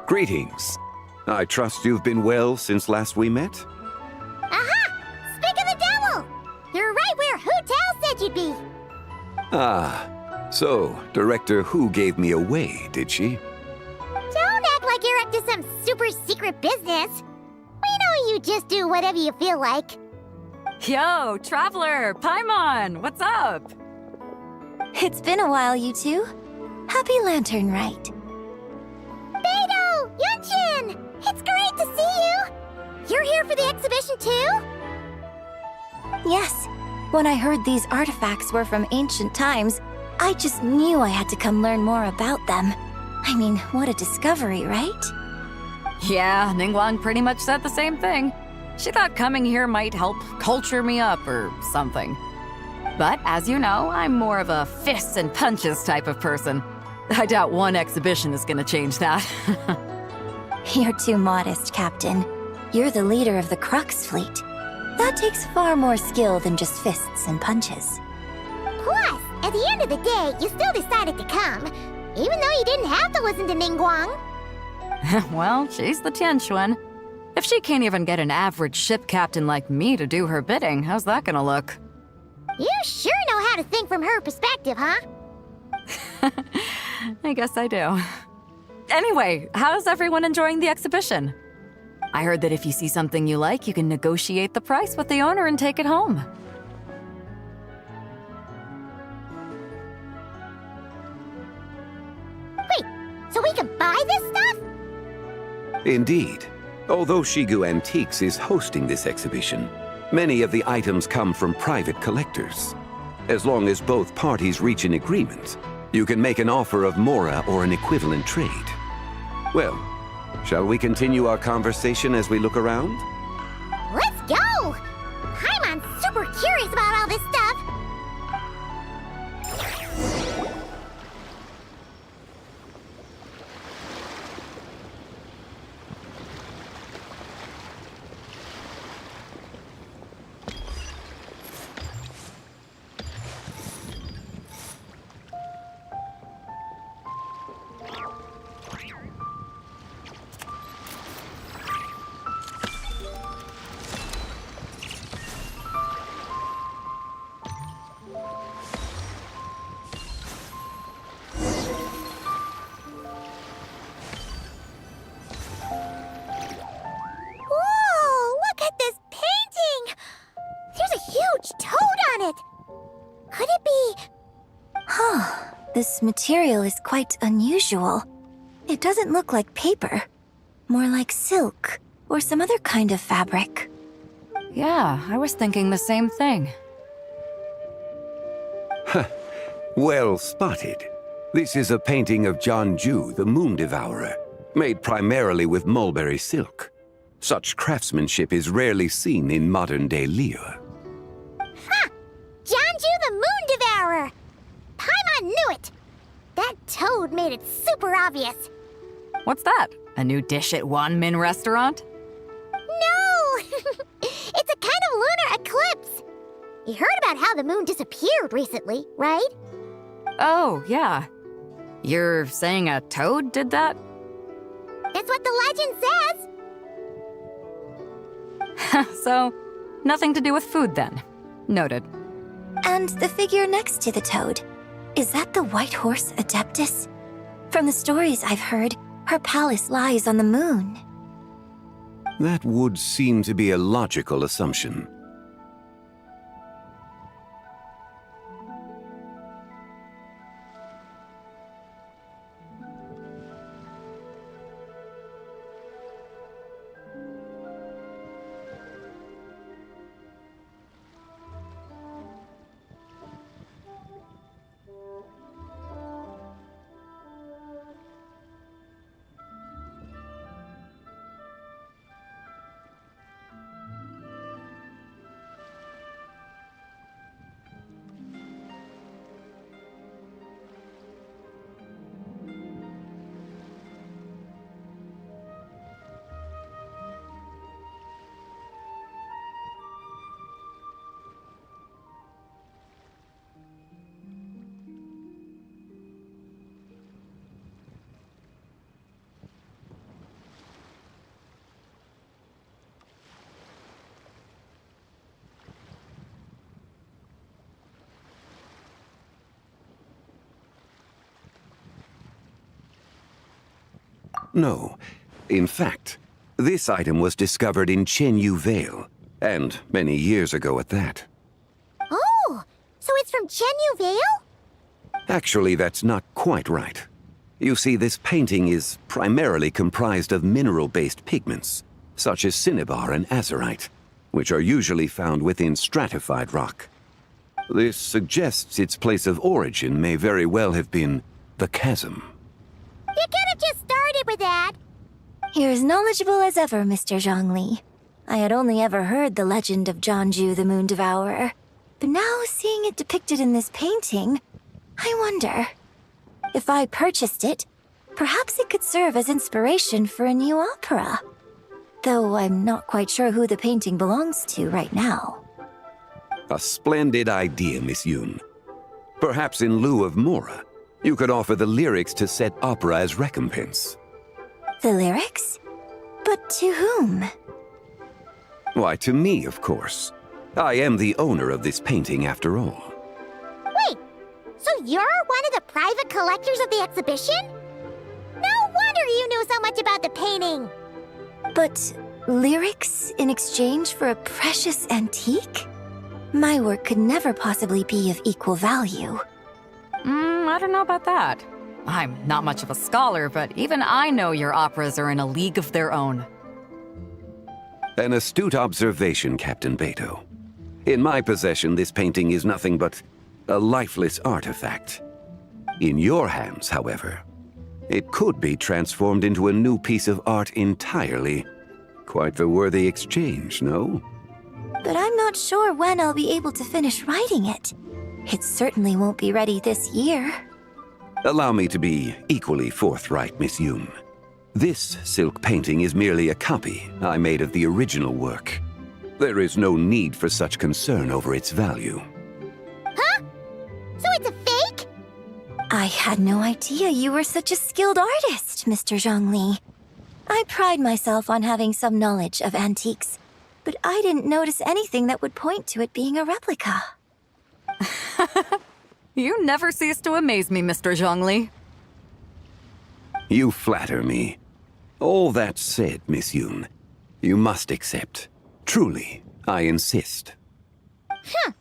Greetings. I trust you've been well since last we met? Aha! Speak of the devil! You're right where Hu Tao said you'd be! Ah, so Director Hu gave me away, did she? Don't act like you're up to some super secret business! We know you just do whatever you feel like. Yo, Traveler! Paimon! What's up? It's been a while, you two. Happy Lantern Rite. Beidou! Yunshin! It's great to see you! You're here for the exhibition too? Yes. When I heard these artifacts were from ancient times, I just knew I had to come learn more about them. I mean, what a discovery, right? Yeah, Ningguang pretty much said the same thing. She thought coming here might help culture me up or something. But as you know, I'm more of a fists and punches type of person. I doubt one exhibition is gonna change that. You're too modest, Captain. You're the leader of the Crux fleet. That takes far more skill than just fists and punches. Plus, at the end of the day, you still decided to come, even though you didn't have to listen to Ningguang. Well, she's the Tianquan. If she can't even get an average ship captain like me to do her bidding, how's that gonna look? You sure know how to think from her perspective, huh? I guess I do. Anyway, how's everyone enjoying the exhibition? I heard that if you see something you like, you can negotiate the price with the owner and take it home. Wait, so we can buy this stuff? Indeed. Although Shigu Antiques is hosting this exhibition, many of the items come from private collectors. As long as both parties reach an agreement, you can make an offer of mora or an equivalent trade. Well, shall we continue our conversation as we look around? Let's go! Paimon's super curious about all this stuff. This material is quite unusual. It doesn't look like paper. More like silk, or some other kind of fabric. Yeah, I was thinking the same thing. Well spotted. This is a painting of Jianju, the Moon Devourer, made primarily with mulberry silk. Such craftsmanship is rarely seen in modern-day Liyue. Ha! Jianju the Moon Devourer! Paimon knew it! That toad made it super obvious. What's that? A new dish at Wanmin restaurant? No! It's a kind of lunar eclipse. You heard about how the moon disappeared recently, right? Oh, yeah. You're saying a toad did that? That's what the legend says. So, nothing to do with food then. Noted. And the figure next to the toad. Is that the white horse Adeptus? From the stories I've heard, her palace lies on the moon. That would seem to be a logical assumption. No. In fact, this item was discovered in Chenyu Vale, and many years ago at that. Oh, so it's from Chenyu Vale? Actually, that's not quite right. You see, this painting is primarily comprised of mineral-based pigments, such as cinnabar and azurite, which are usually found within stratified rock. This suggests its place of origin may very well have been the chasm. You could have just started with that. You're as knowledgeable as ever, Mr. Zhongli. I had only ever heard the legend of Jianju the Moon Devourer, but now seeing it depicted in this painting, I wonder. If I purchased it, perhaps it could serve as inspiration for a new opera. Though I'm not quite sure who the painting belongs to right now. A splendid idea, Miss Yoon. Perhaps in lieu of mora, you could offer the lyrics to said opera as recompense. The lyrics? But to whom? Why, to me, of course. I am the owner of this painting, after all. Wait, so you're one of the private collectors of the exhibition? No wonder you knew so much about the painting. But lyrics in exchange for a precious antique? My work could never possibly be of equal value. I don't know about that. I'm not much of a scholar, but even I know your operas are in a league of their own. An astute observation, Captain Beto. In my possession, this painting is nothing but a lifeless artifact. In your hands, however, it could be transformed into a new piece of art entirely. Quite the worthy exchange, no? But I'm not sure when I'll be able to finish writing it. It certainly won't be ready this year. Allow me to be equally forthright, Miss Yoon. This silk painting is merely a copy I made of the original work. There is no need for such concern over its value. Huh? So it's a fake? I had no idea you were such a skilled artist, Mr. Zhongli. I pride myself on having some knowledge of antiques, but I didn't notice anything that would point to it being a replica. You never cease to amaze me, Mr. Zhongli. You flatter me. All that said, Miss Yoon, you must accept. Truly, I insist. Huh.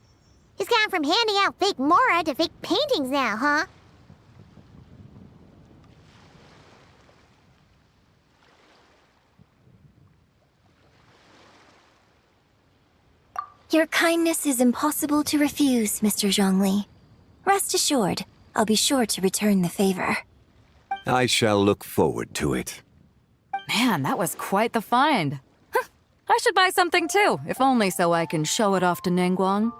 He's gone from handing out fake Mora to fake paintings now, huh? Your kindness is impossible to refuse, Mr. Zhongli. Rest assured, I'll be sure to return the favor. I shall look forward to it. Man, that was quite the find. Huh, I should buy something too, if only so I can show it off to Ningguang.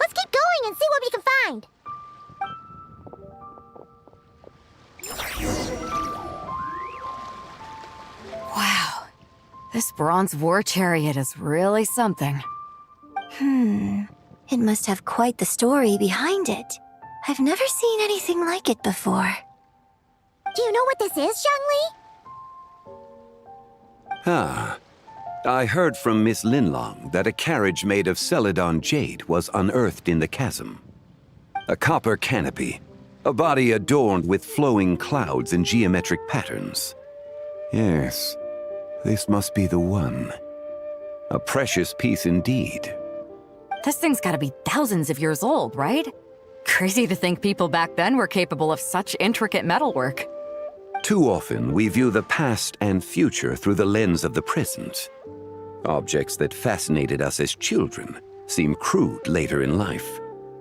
Let's keep going and see what we can find. Wow, this bronze war chariot is really something. It must have quite the story behind it. I've never seen anything like it before. Do you know what this is, Zhongli? Ah. I heard from Miss Linlong that a carriage made of Celadon jade was unearthed in the chasm. A copper canopy, a body adorned with flowing clouds and geometric patterns. Yes, this must be the one. A precious piece indeed. This thing's gotta be thousands of years old, right? Crazy to think people back then were capable of such intricate metalwork. Too often, we view the past and future through the lens of the present. Objects that fascinated us as children seem crude later in life.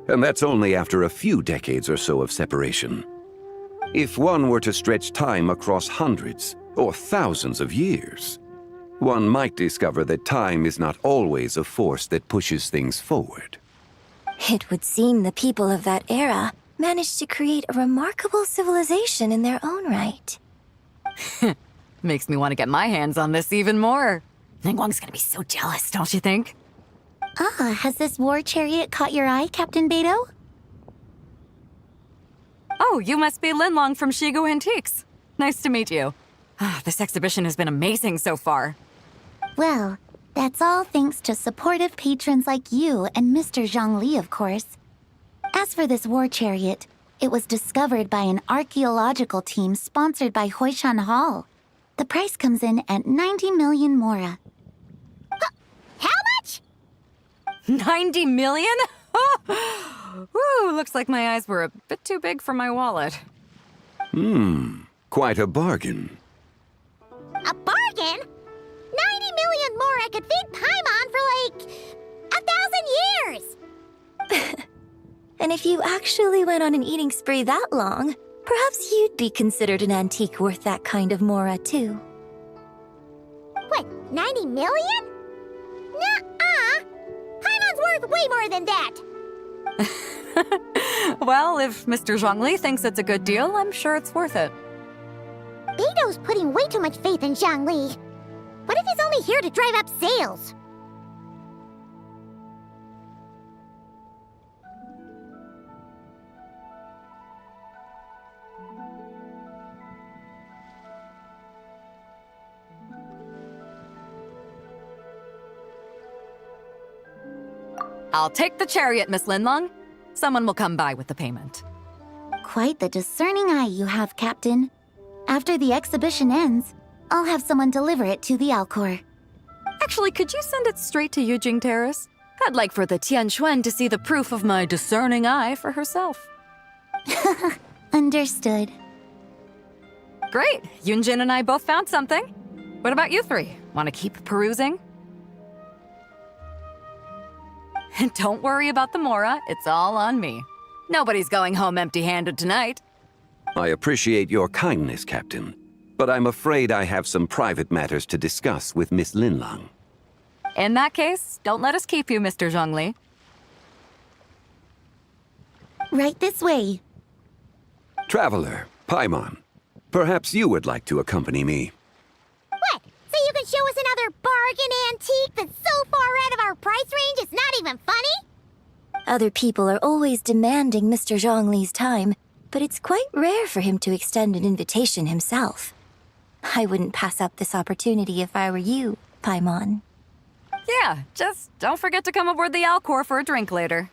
And that's only after a few decades or so of separation. If one were to stretch time across hundreds or thousands of years, one might discover that time is not always a force that pushes things forward. It would seem the people of that era managed to create a remarkable civilization in their own right. Makes me want to get my hands on this even more. Ningguang's gonna be so jealous, don't you think? Ah, has this war chariot caught your eye, Captain Beto? Oh, you must be Linlong from Shigu Antiques. Nice to meet you. This exhibition has been amazing so far. Well, that's all thanks to supportive patrons like you and Mr. Zhongli, of course. As for this war chariot, it was discovered by an archaeological team sponsored by Huishan Hall. The price comes in at 90 million Mora. How much? 90 million? Woo, looks like my eyes were a bit too big for my wallet. Quite a bargain. A bargain? 90 million Mora could feed Paimon for like 1,000 years! And if you actually went on an eating spree that long, perhaps you'd be considered an antique worth that kind of Mora, too. What, 90 million? Nuh-uh! Paimon's worth way more than that! Well, if Mr. Zhongli thinks it's a good deal, I'm sure it's worth it. Beto's putting way too much faith in Zhongli. What if he's only here to drive up sales? I'll take the chariot, Miss Linlong. Someone will come by with the payment. Quite the discerning eye you have, Captain. After the exhibition ends, I'll have someone deliver it to the Alcor. Actually, could you send it straight to Yujing Terrace? I'd like for the Tianquan to see the proof of my discerning eye for herself. Understood. Great! Yunjin and I both found something. What about you three? Want to keep perusing? And don't worry about the Mora, it's all on me. Nobody's going home empty-handed tonight. I appreciate your kindness, Captain, but I'm afraid I have some private matters to discuss with Miss Linlang. In that case, don't let us keep you, Mr. Zhongli. Right this way. Traveler, Paimon, perhaps you would like to accompany me. What? So you can show us another bargain antique that's so far out of our price range it's not even funny? Other people are always demanding Mr. Zhongli's time, but it's quite rare for him to extend an invitation himself. I wouldn't pass up this opportunity if I were you, Paimon. Yeah, just don't forget to come aboard the Alcor for a drink later.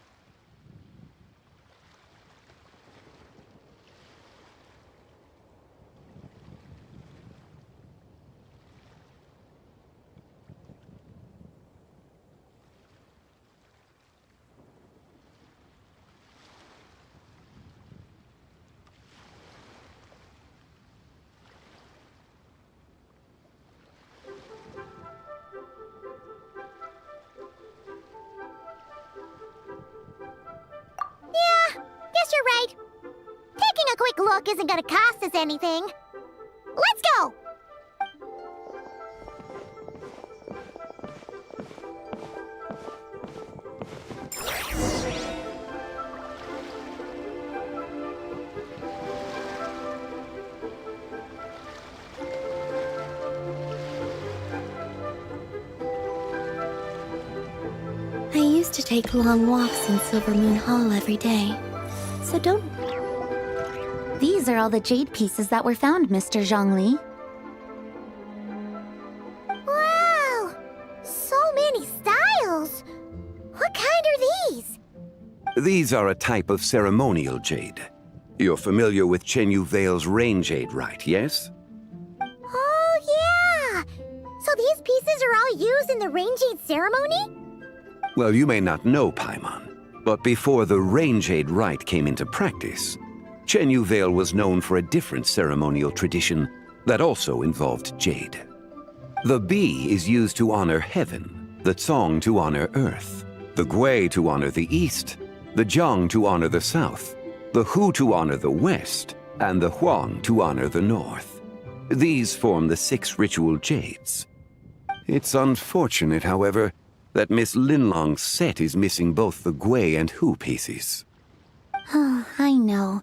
Yeah, guess you're right. Taking a quick look isn't gonna cost us anything. Let's go! I used to take long walks in Silver Moon Hall every day, so don't... These are all the jade pieces that were found, Mr. Zhongli. Wow! So many styles! What kind are these? These are a type of ceremonial jade. You're familiar with Chenyu Vale's rain jade, right, yes? Oh, yeah! So these pieces are all used in the rain jade ceremony? Well, you may not know, Paimon, but before the rain jade rite came into practice, Chenyu Vale was known for a different ceremonial tradition that also involved jade. The bee is used to honor heaven, the Tsong to honor earth, the Gui to honor the east, the Jiang to honor the south, the Hu to honor the west, and the Huang to honor the north. These form the 6 ritual jades. It's unfortunate, however, that Miss Linlong's set is missing both the Gui and Hu pieces. Oh, I know.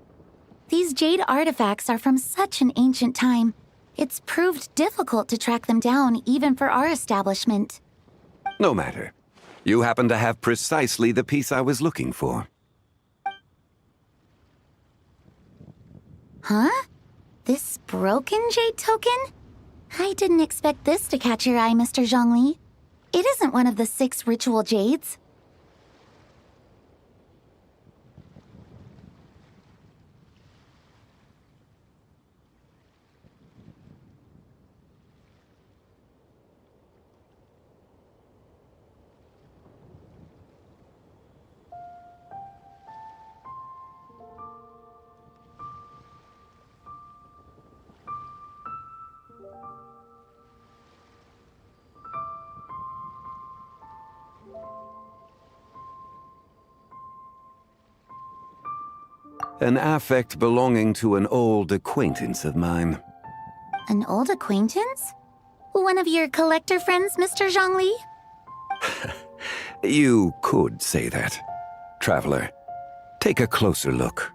These jade artifacts are from such an ancient time. It's proved difficult to track them down, even for our establishment. No matter. You happen to have precisely the piece I was looking for. Huh? This broken jade token? I didn't expect this to catch your eye, Mr. Zhongli. It isn't one of the 6 ritual jades. An affect belonging to an old acquaintance of mine. An old acquaintance? One of your collector friends, Mr. Zhongli? You could say that. Traveler, take a closer look.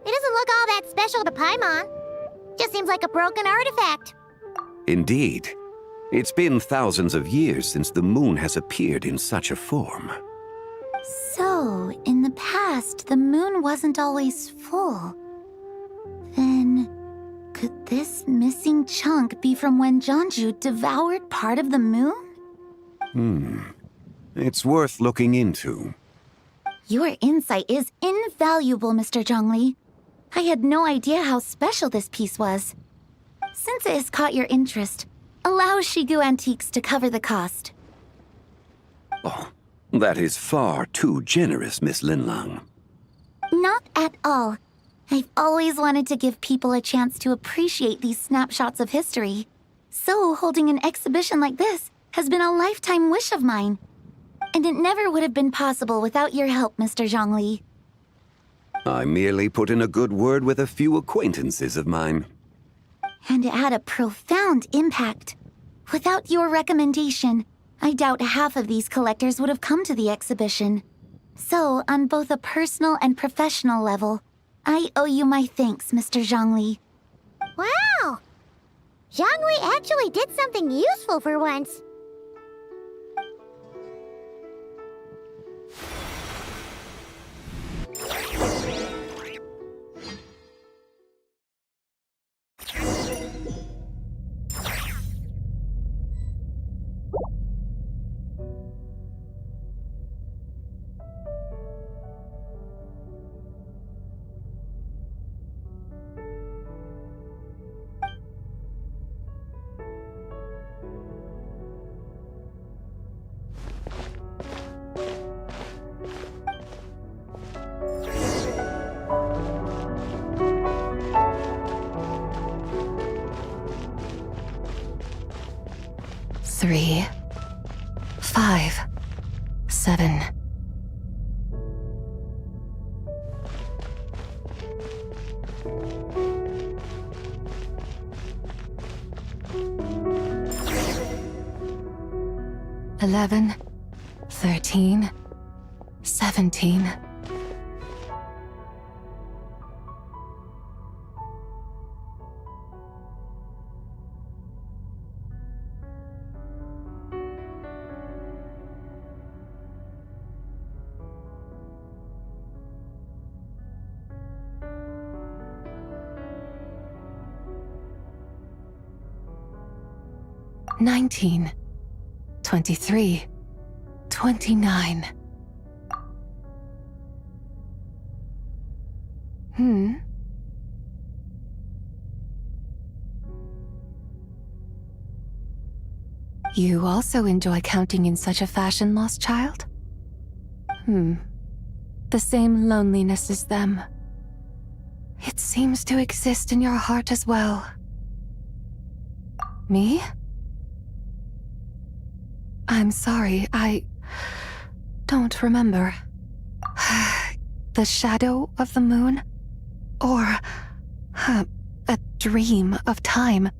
It doesn't look all that special to Paimon. Just seems like a broken artifact. Indeed. It's been thousands of years since the moon has appeared in such a form. So, in the past, the moon wasn't always full. Then, could this missing chunk be from when Jianzhu devoured part of the moon? It's worth looking into. Your insight is invaluable, Mr. Zhongli. I had no idea how special this piece was. Since it has caught your interest, allow Shigu Antiques to cover the cost. Oh, that is far too generous, Miss Linlang. Not at all. I've always wanted to give people a chance to appreciate these snapshots of history. So holding an exhibition like this has been a lifetime wish of mine. And it never would have been possible without your help, Mr. Zhongli. I merely put in a good word with a few acquaintances of mine. And it had a profound impact. Without your recommendation, I doubt half of these collectors would have come to the exhibition. So, on both a personal and professional level, I owe you my thanks, Mr. Zhongli. Wow! Zhongli actually did something useful for once. Three, 5, 7. $11, 13, 17. $19, 23, 29. You also enjoy counting in such a fashion, lost child? The same loneliness as them. It seems to exist in your heart as well. Me? I'm sorry, I don't remember. The shadow of the moon? Or a dream of time?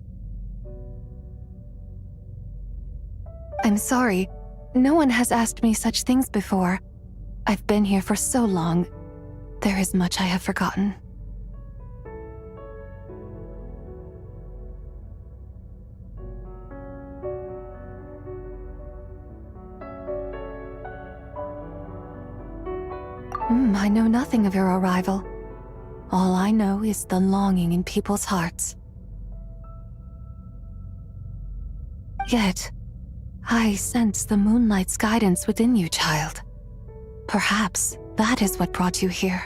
I'm sorry, no one has asked me such things before. I've been here for so long. There is much I have forgotten. I know nothing of your arrival. All I know is the longing in people's hearts. Yet, I sense the moonlight's guidance within you, child. Perhaps that is what brought you here.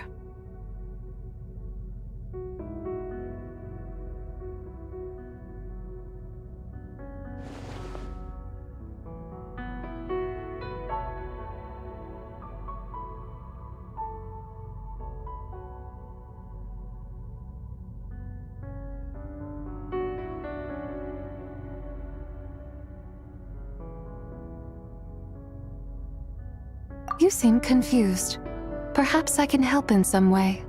You seem confused. Perhaps I can help in some way.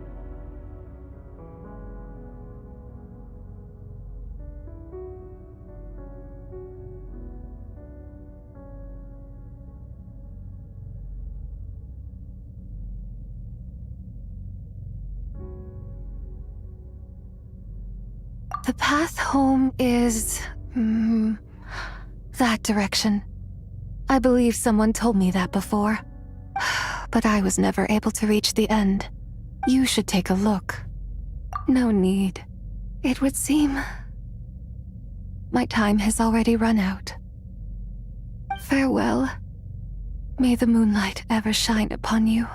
The path home is... that direction. I believe someone told me that before. But I was never able to reach the end. You should take a look. No need. It would seem... my time has already run out. Farewell. May the moonlight ever shine upon you.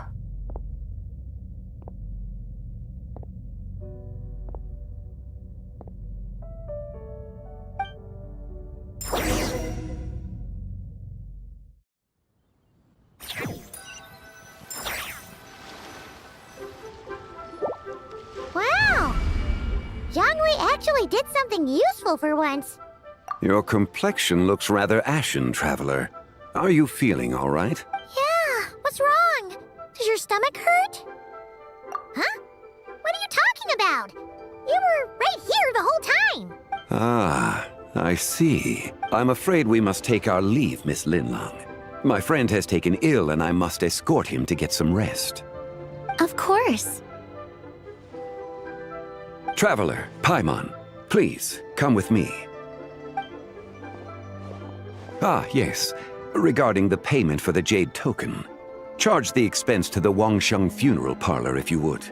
really did something useful for once. Your complexion looks rather ashen, traveler. Are you feeling all right? Yeah, what's wrong? Does your stomach hurt? Huh? What are you talking about? You were right here the whole time. Ah, I see. I'm afraid we must take our leave, Miss Linlong. My friend has taken ill and I must escort him to get some rest. Of course. Traveler, Paimon, please, come with me. Ah, yes. Regarding the payment for the Jade Token. Charge the expense to the Wangsheng Funeral Parlor if you would.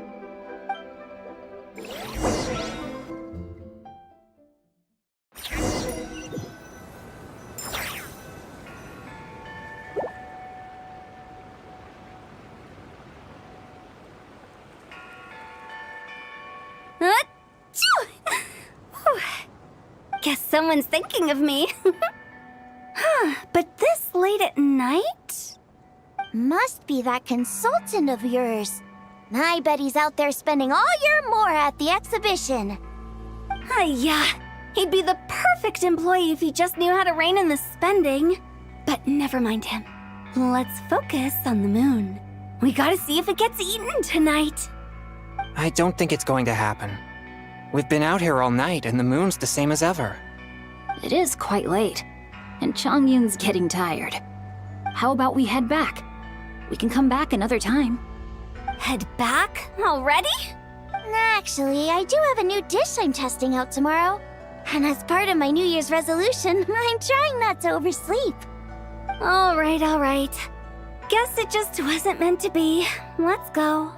Guess someone's thinking of me. But this late at night? Must be that consultant of yours. I bet he's out there spending all your more at the exhibition. Yeah, he'd be the perfect employee if he just knew how to rein in the spending. But never mind him. Let's focus on the moon. We gotta see if it gets eaten tonight. I don't think it's going to happen. We've been out here all night and the moon's the same as ever. It is quite late, and Chongyun's getting tired. How about we head back? We can come back another time. Head back? Already? Actually, I do have a new dish I'm testing out tomorrow. And as part of my New Year's resolution, I'm trying not to oversleep. All right. Guess it just wasn't meant to be. Let's go.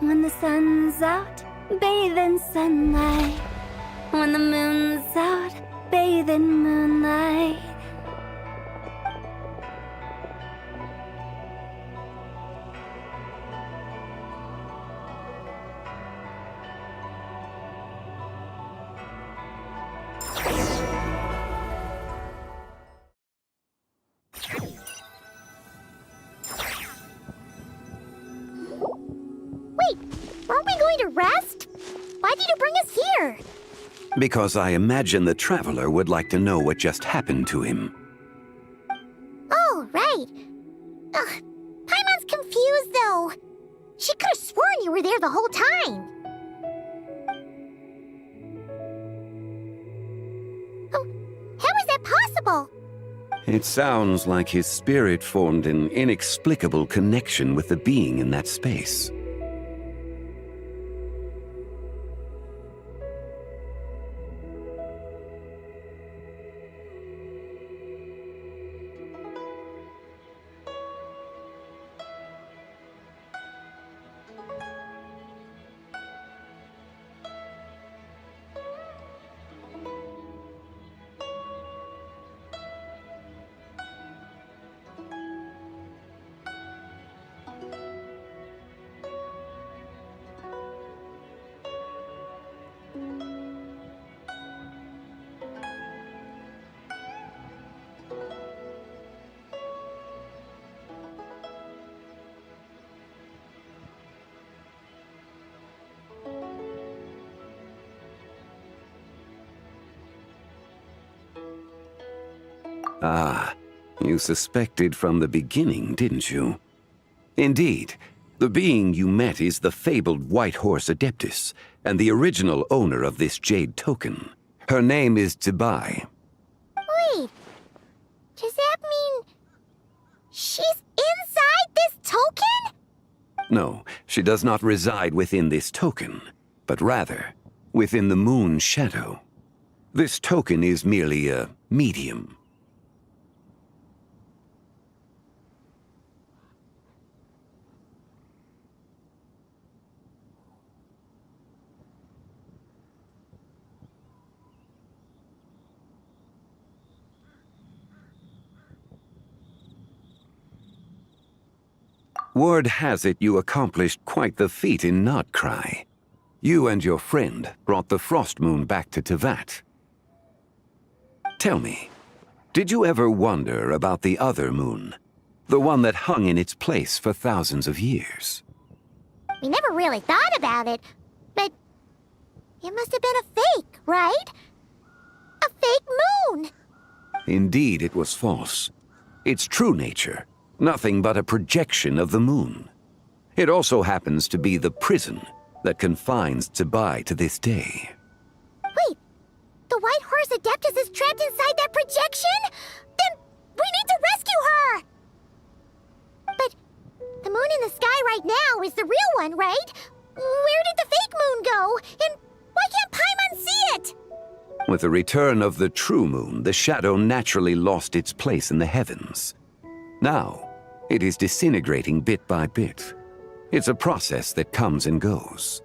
When the sun's out, bathe in sunlight. When the moon's out, bathe in moonlight. Aren't we going to rest? Why did you bring us here? Because I imagine the traveler would like to know what just happened to him. Oh, right. Paimon's confused, though. She could have sworn you were there the whole time. Oh, how is that possible? It sounds like his spirit formed an inexplicable connection with the being in that space. Ah, you suspected from the beginning, didn't you? Indeed, the being you met is the fabled White Horse Adeptus, and the original owner of this Jade Token. Her name is Tibai. Wait, does that mean she's inside this token? No, she does not reside within this token, but rather within the moon's shadow. This token is merely a medium. Word has it you accomplished quite the feat in Notcry. You and your friend brought the Frost Moon back to Tevat. Tell me, Did you ever wonder about the other moon? The one that hung in its place for thousands of years? We never really thought about it, but it must have been a fake, right? A fake moon! Indeed, it was false. Its true nature, nothing but a projection of the moon. It also happens to be the prison that confines Zibai to this day. Wait, the White Horse Adeptus is trapped inside that projection? Then we need to rescue her! But the moon in the sky right now is the real one, right? Where did the fake moon go? And why can't Paimon see it? With the return of the true moon, the shadow naturally lost its place in the heavens. Now, it is disintegrating bit by bit. It's a process that comes and goes.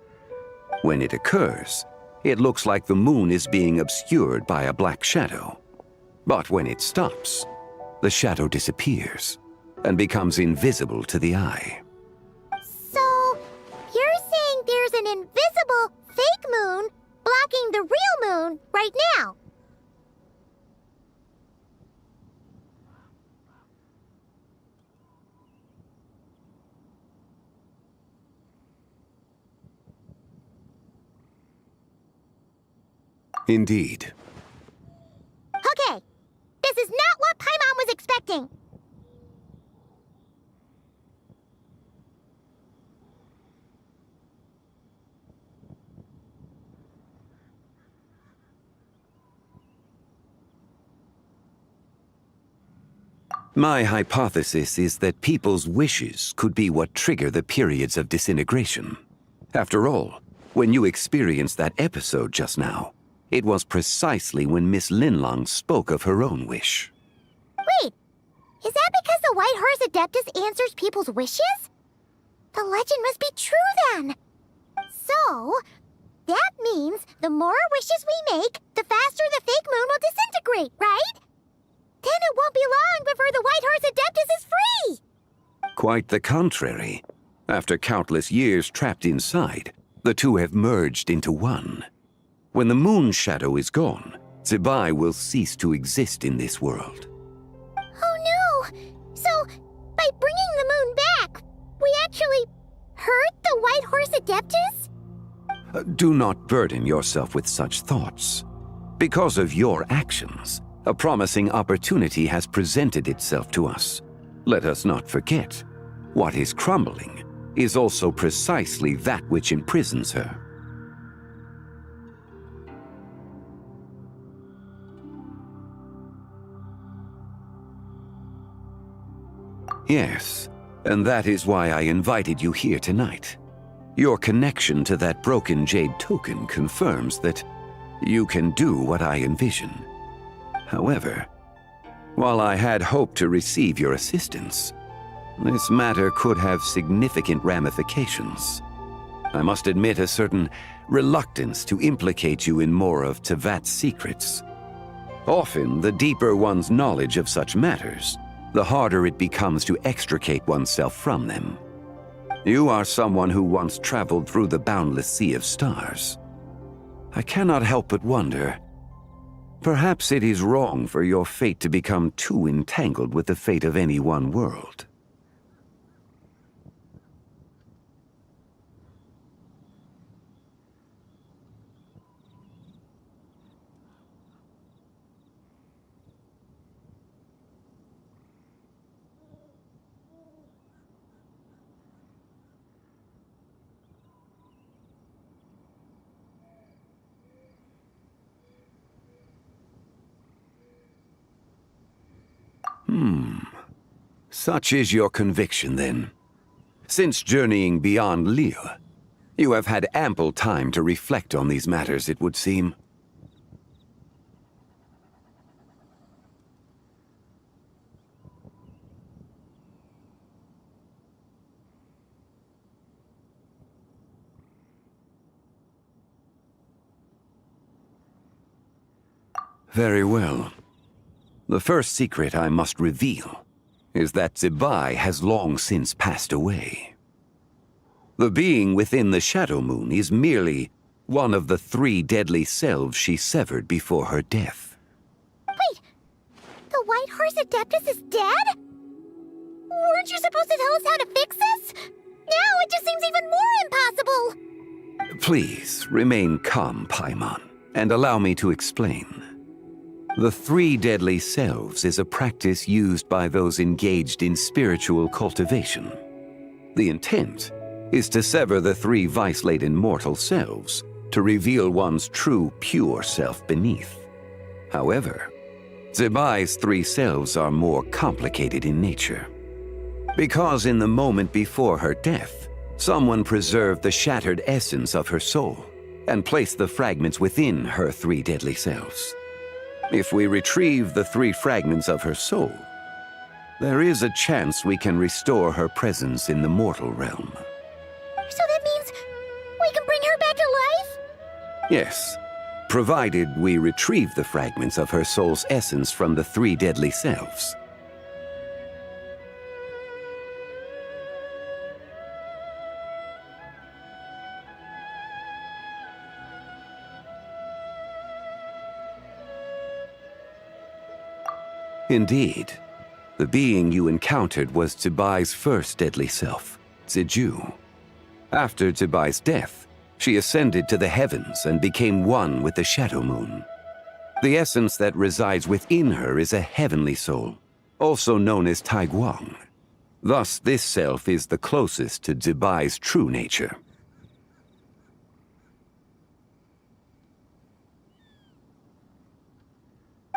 When it occurs, it looks like the moon is being obscured by a black shadow. But when it stops, the shadow disappears and becomes invisible to the eye. So, you're saying there's an invisible fake moon blocking the real moon right now? Indeed. Okay, this is not what Paimon was expecting. My hypothesis is that people's wishes could be what trigger the periods of disintegration. After all, when you experienced that episode just now, it was precisely when Miss Linlong spoke of her own wish. Wait, is that because the White Horse Adeptus answers people's wishes? The legend must be true then. So, that means the more wishes we make, the faster the fake moon will disintegrate, right? Then it won't be long before the White Horse Adeptus is free! Quite the contrary. After countless years trapped inside, the two have merged into one. When the moon shadow is gone, Zibai will cease to exist in this world. Oh no! So, by bringing the moon back, we actually hurt the White Horse Adeptus? Do not burden yourself with such thoughts. Because of your actions, a promising opportunity has presented itself to us. Let us not forget, what is crumbling is also precisely that which imprisons her. Yes, and that is why I invited you here tonight. Your connection to that broken jade token confirms that you can do what I envision. However, while I had hoped to receive your assistance, this matter could have significant ramifications. I must admit a certain reluctance to implicate you in more of Tevat's secrets. Often, the deeper one's knowledge of such matters, the harder it becomes to extricate oneself from them. You are someone who once traveled through the boundless sea of stars. I cannot help but wonder, perhaps it is wrong for your fate to become too entangled with the fate of any one world. Such is your conviction, then. Since journeying beyond Lille, you have had ample time to reflect on these matters, it would seem. Very well. The first secret I must reveal is that Zibai has long since passed away. The being within the Shadow Moon is merely one of the 3 deadly selves she severed before her death. Wait, the The White Horse Adeptus is dead? Weren't you supposed to tell us how to fix this? Now it just seems even more impossible! Please, remain calm, Paimon, and allow me to explain. The 3 deadly selves is a practice used by those engaged in spiritual cultivation. The intent is to sever the 3 vice-laden mortal selves to reveal one's true, pure self beneath. However, Zebai's 3 selves are more complicated in nature. Because in the moment before her death, someone preserved the shattered essence of her soul and placed the fragments within her 3 deadly selves. If we retrieve the 3 fragments of her soul, there is a chance we can restore her presence in the mortal realm. So that means we can bring her back to life? Yes, provided we retrieve the fragments of her soul's essence from the 3 deadly selves. Indeed, the being you encountered was Zebai's first deadly self, Ziju. After Zebai's death, she ascended to the heavens and became one with the Shadow Moon. The essence that resides within her is a heavenly soul, also known as Taiguang. Thus, this self is the closest to Zebai's true nature.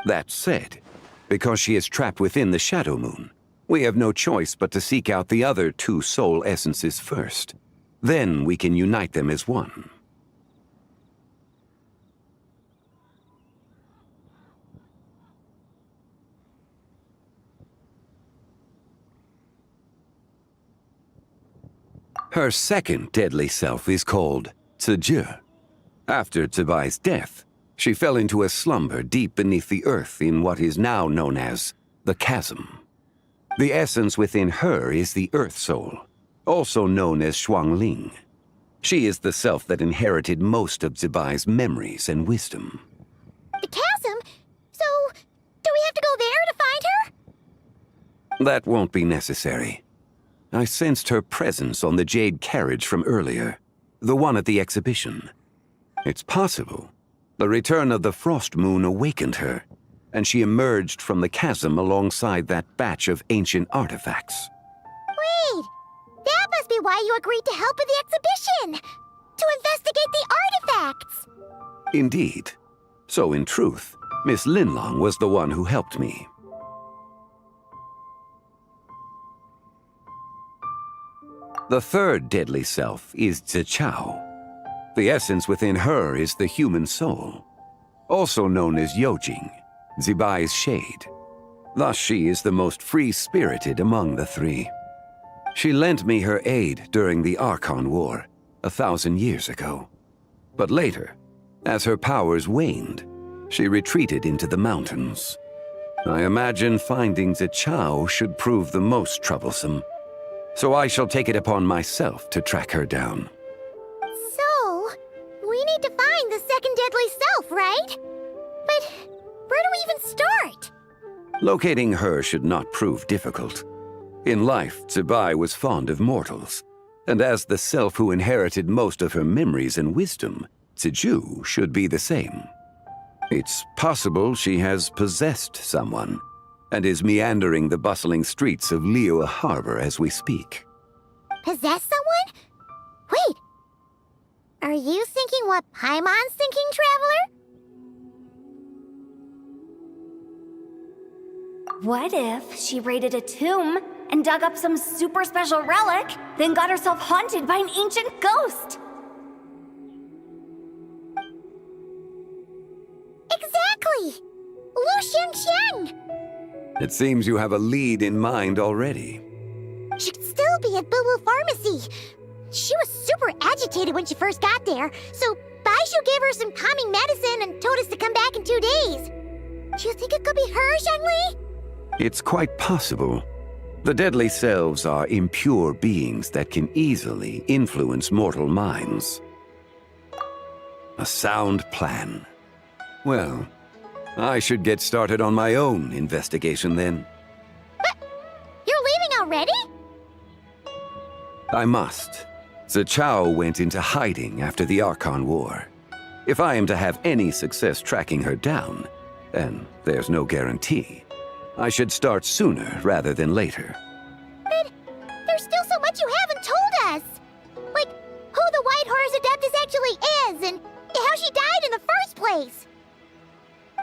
That said, because she is trapped within the Shadow Moon, we have no choice but to seek out the other 2 soul essences first. Then we can unite them as one. Her second deadly self is called Ziju. After Zebai's death, she fell into a slumber deep beneath the earth in what is now known as the Chasm. The essence within her is the Earth Soul, also known as Shuangling. She is the self that inherited most of Zebai's memories and wisdom. The chasm? So, do we have to go there to find her? That won't be necessary. I sensed her presence on the jade carriage from earlier, the one at the exhibition. It's possible the return of the Frost Moon awakened her, and she emerged from the chasm alongside that batch of ancient artifacts. Wait! That must be why you agreed to help with the exhibition! To investigate the artifacts! Indeed. So in truth, Miss Linlong was the one who helped me. The third deadly self is Zichao. The essence within her is the human soul, also known as Yojing, Zebai's shade. Thus she is the most free-spirited among the 3. She lent me her aid during the Archon War, 1,000 years ago. But later, as her powers waned, she retreated into the mountains. I imagine finding Zichao should prove the most troublesome, so I shall take it upon myself to track her down. So, we need to find the second deadly self, right? But where do we even start? Locating her should not prove difficult. In life, Zebai was fond of mortals, and as the self who inherited most of her memories and wisdom, Ziju should be the same. It's possible she has possessed someone, and is meandering the bustling streets of Liyue Harbor as we speak. Possess someone? Wait! Are you thinking what Paimon's thinking, Traveler? What if she raided a tomb and dug up some super special relic, then got herself haunted by an ancient ghost? Exactly! Lu Xiangxiang! It seems you have a lead in mind already. She'd still be at Boo Boo Pharmacy. She was super agitated when she first got there, so Baishu gave her some calming medicine and told us to come back in 2 days. Do you think it could be her, Zhengli? It's quite possible. The deadly selves are impure beings that can easily influence mortal minds. A sound plan. Well, I should get started on my own investigation then. You're leaving already? I must. Zichao went into hiding after the Archon War. If I am to have any success tracking her down, and there's no guarantee, I should start sooner rather than later. But there's still so much you haven't told us! Like, who the White Horse Adeptus actually is, and how she died in the first place!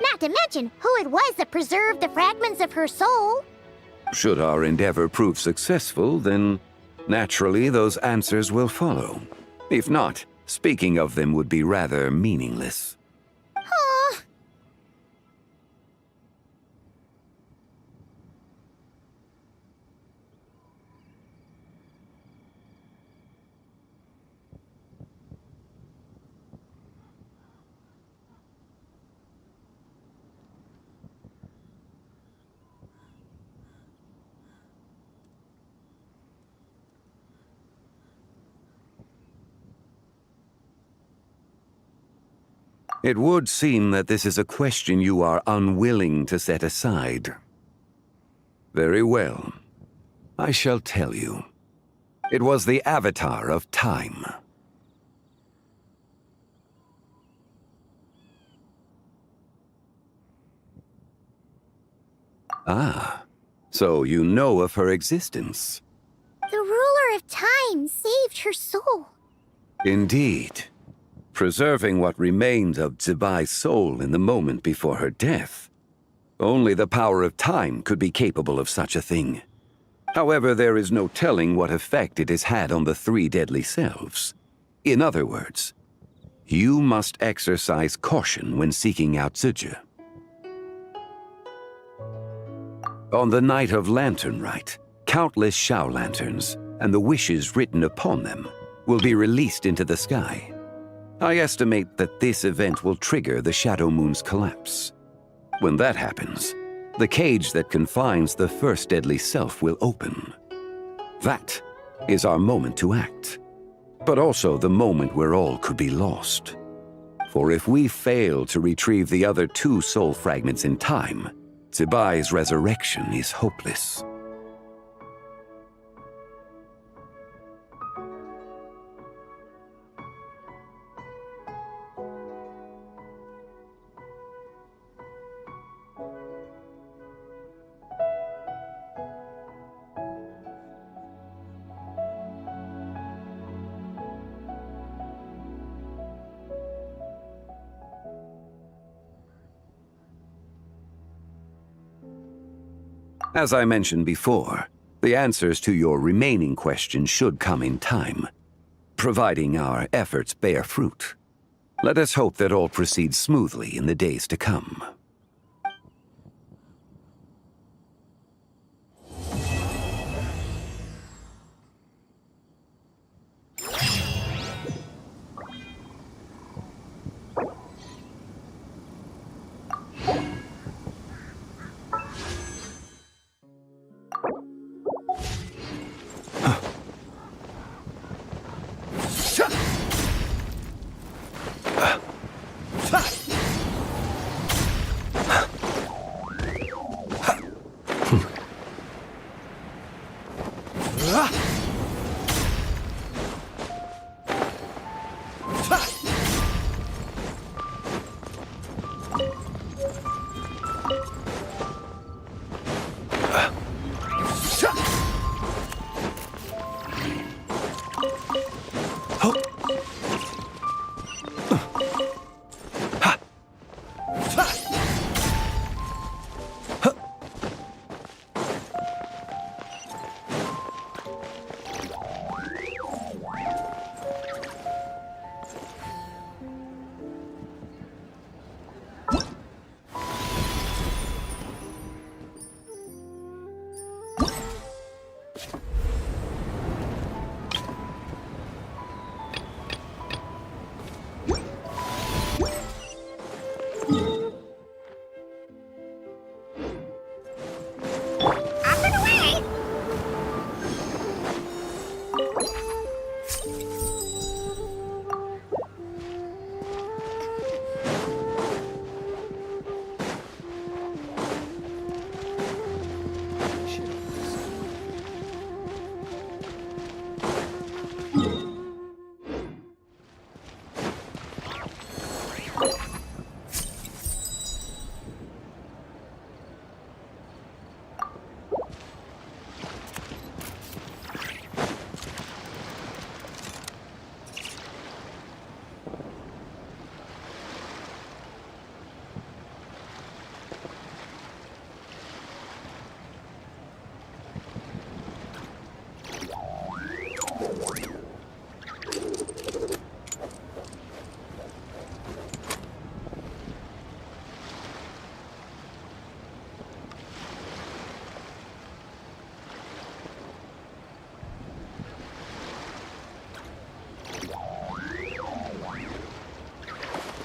Not to mention who it was that preserved the fragments of her soul. Should our endeavor prove successful, then naturally those answers will follow. If not, speaking of them would be rather meaningless. Aw. It would seem that this is a question you are unwilling to set aside. Very well. I shall tell you. It was the Avatar of Time. Ah, so you know of her existence. The ruler of time saved her soul. Indeed. Preserving what remained of Zibai's soul in the moment before her death. Only the power of time could be capable of such a thing. However, there is no telling what effect it has had on the three deadly selves. In other words, you must exercise caution when seeking out Zija. On the night of Lantern Rite, countless Shao lanterns and the wishes written upon them will be released into the sky. I estimate that this event will trigger the Shadow Moon's collapse. When that happens, the cage that confines the first deadly self will open. That is our moment to act, but also the moment where all could be lost. For if we fail to retrieve the other two soul fragments in time, Zibai's resurrection is hopeless. As I mentioned before, the answers to your remaining questions should come in time, providing our efforts bear fruit. Let us hope that all proceeds smoothly in the days to come.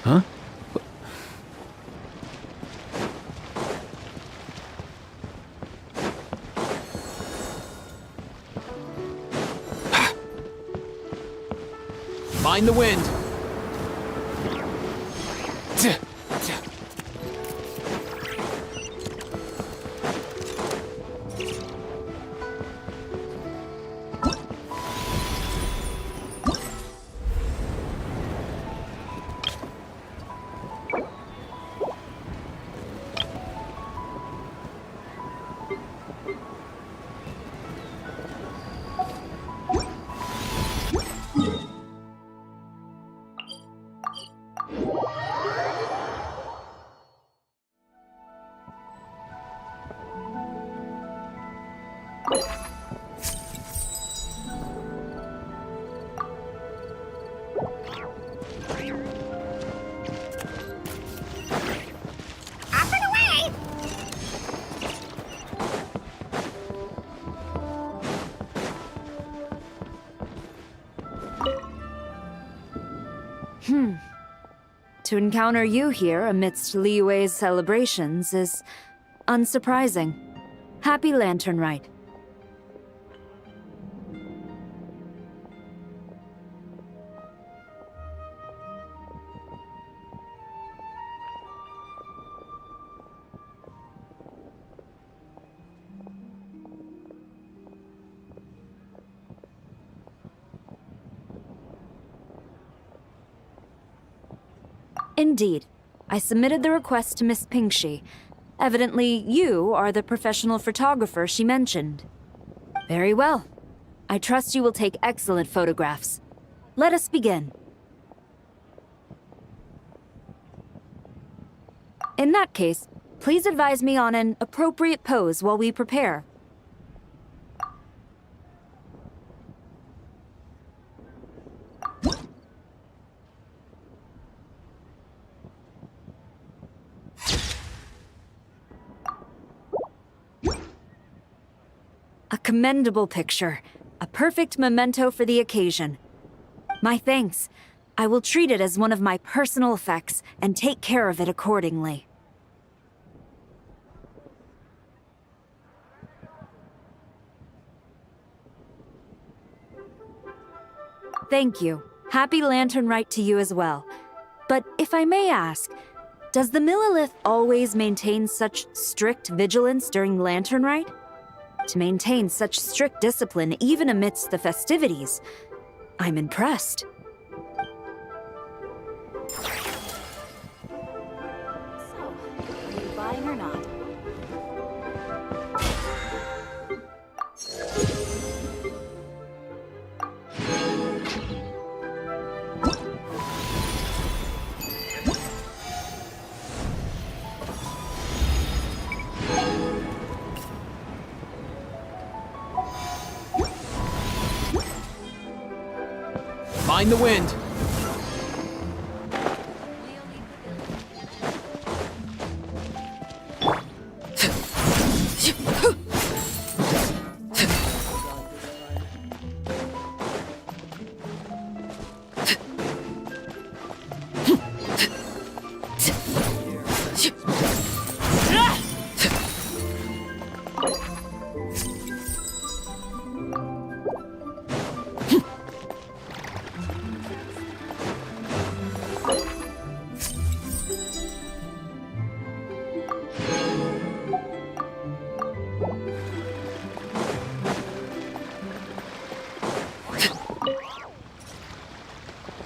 Huh? Mind the wind. To encounter you here amidst Liyue's celebrations is unsurprising. Happy Lantern Rite. Indeed. I submitted the request to Miss Pingshi. Evidently, you are the professional photographer she mentioned. Very well. I trust you will take excellent photographs. Let us begin. In that case, please advise me on an appropriate pose while we prepare. A commendable picture. A perfect memento for the occasion. My thanks. I will treat it as one of my personal effects and take care of it accordingly. Thank you. Happy Lantern Rite to you as well. But if I may ask, does the Millilith always maintain such strict vigilance during Lantern Rite? To maintain such strict discipline even amidst the festivities, I'm impressed. So, are you buying or not? Mind the wind.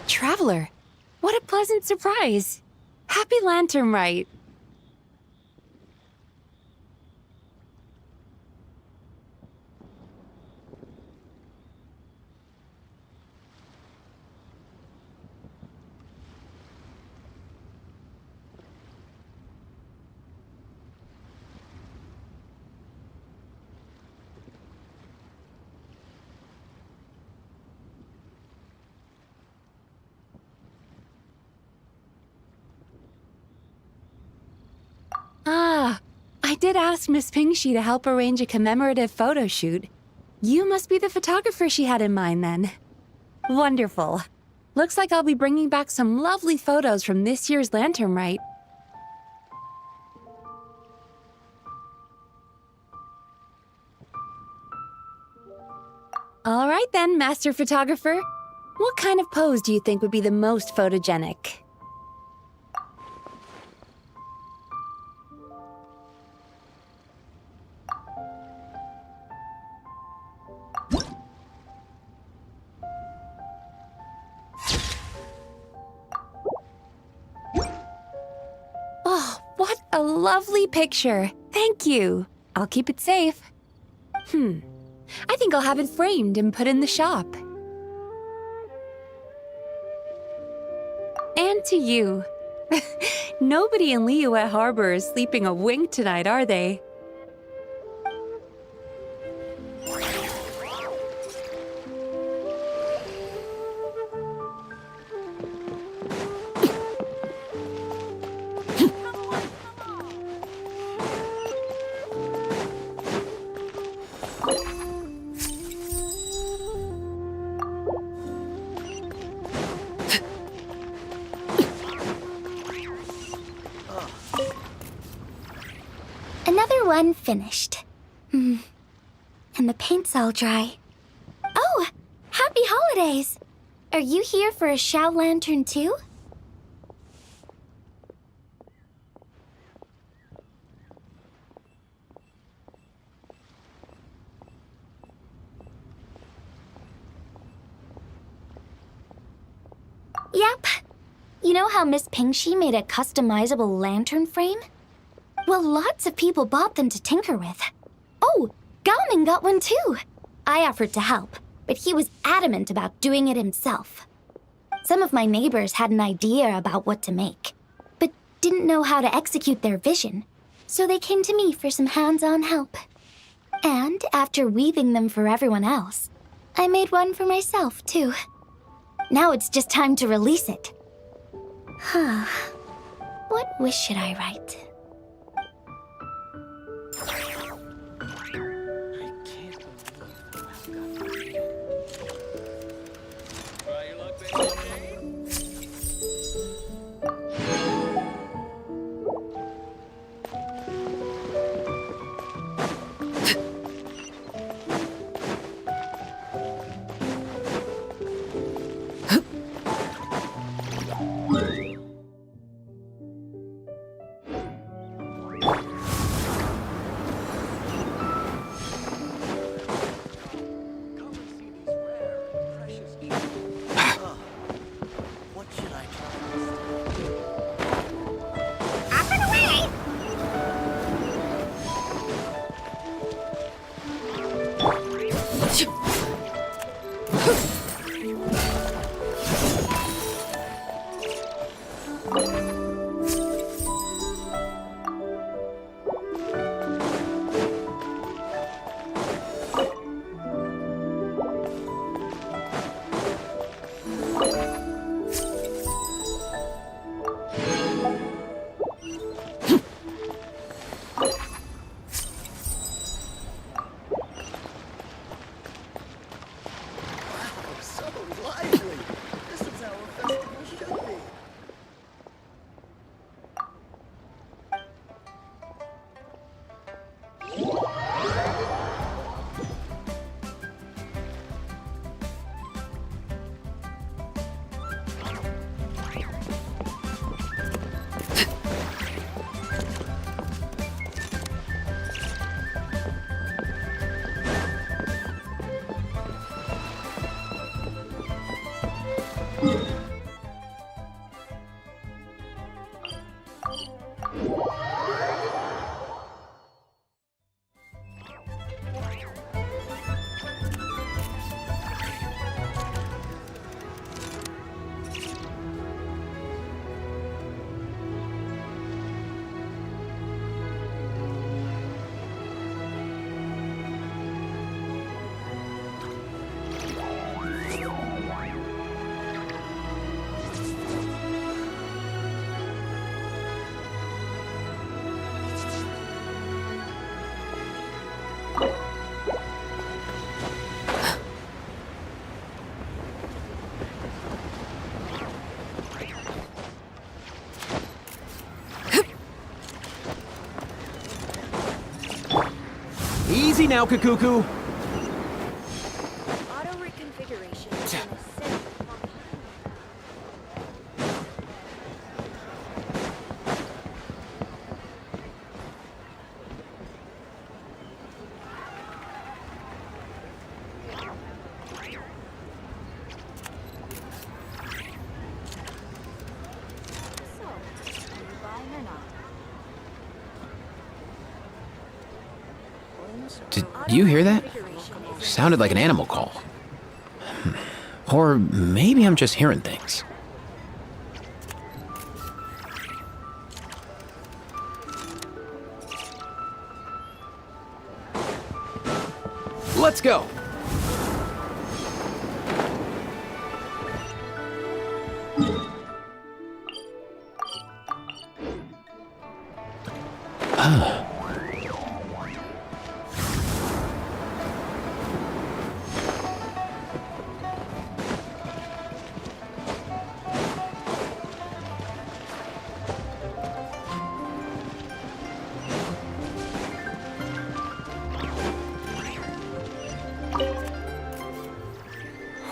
Traveler, what a pleasant surprise. Happy Lantern Rite. did ask Miss Pingxi to help arrange a commemorative photo shoot. You must be the photographer she had in mind, then. Wonderful. Looks like I'll be bringing back some lovely photos from this year's Lantern Rite. All right then, Master Photographer. What kind of pose do you think would be the most photogenic? Oh, what a lovely picture. Thank you. I'll keep it safe. I think I'll have it framed and put in the shop. And to you. Nobody in Liyue Harbor is sleeping a wink tonight, are they? Another one finished. And the paint's all dry. Oh, happy holidays! Are you here for a Shao Lantern too? Yep. You know how Miss Pingxi made a customizable lantern frame? Well, lots of people bought them to tinker with. Oh, Gaoming got one too. I offered to help, but he was adamant about doing it himself. Some of my neighbors had an idea about what to make, but didn't know how to execute their vision, so they came to me for some hands-on help. And after weaving them for everyone else, I made one for myself too. Now it's just time to release it. What wish should I write? Easy now, Kakuku. Auto reconfiguration. Did you hear that? Sounded like an animal call. Or maybe I'm just hearing things. Let's go!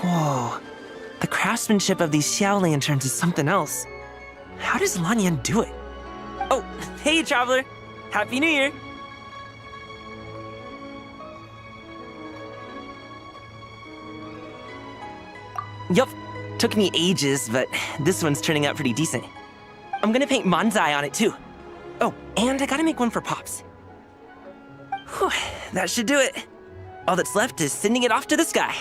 Whoa. The craftsmanship of these Xiao lanterns is something else. How does Lanyan do it? Oh, hey, traveler. Happy New Year. Yup. Took me ages, but this one's turning out pretty decent. I'm gonna paint Manzai on it too. Oh, and I gotta make one for Pops. Whew, that should do it. All that's left is sending it off to the sky.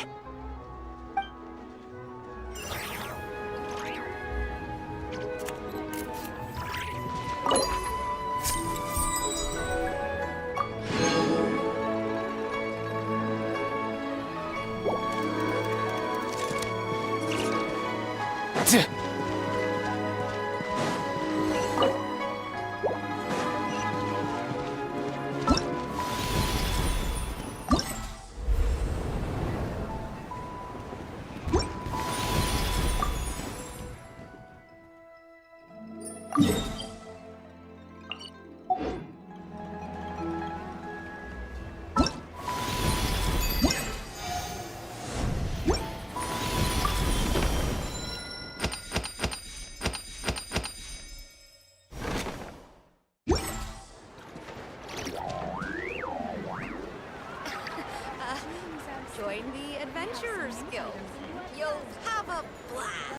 Join the Adventurers Guild.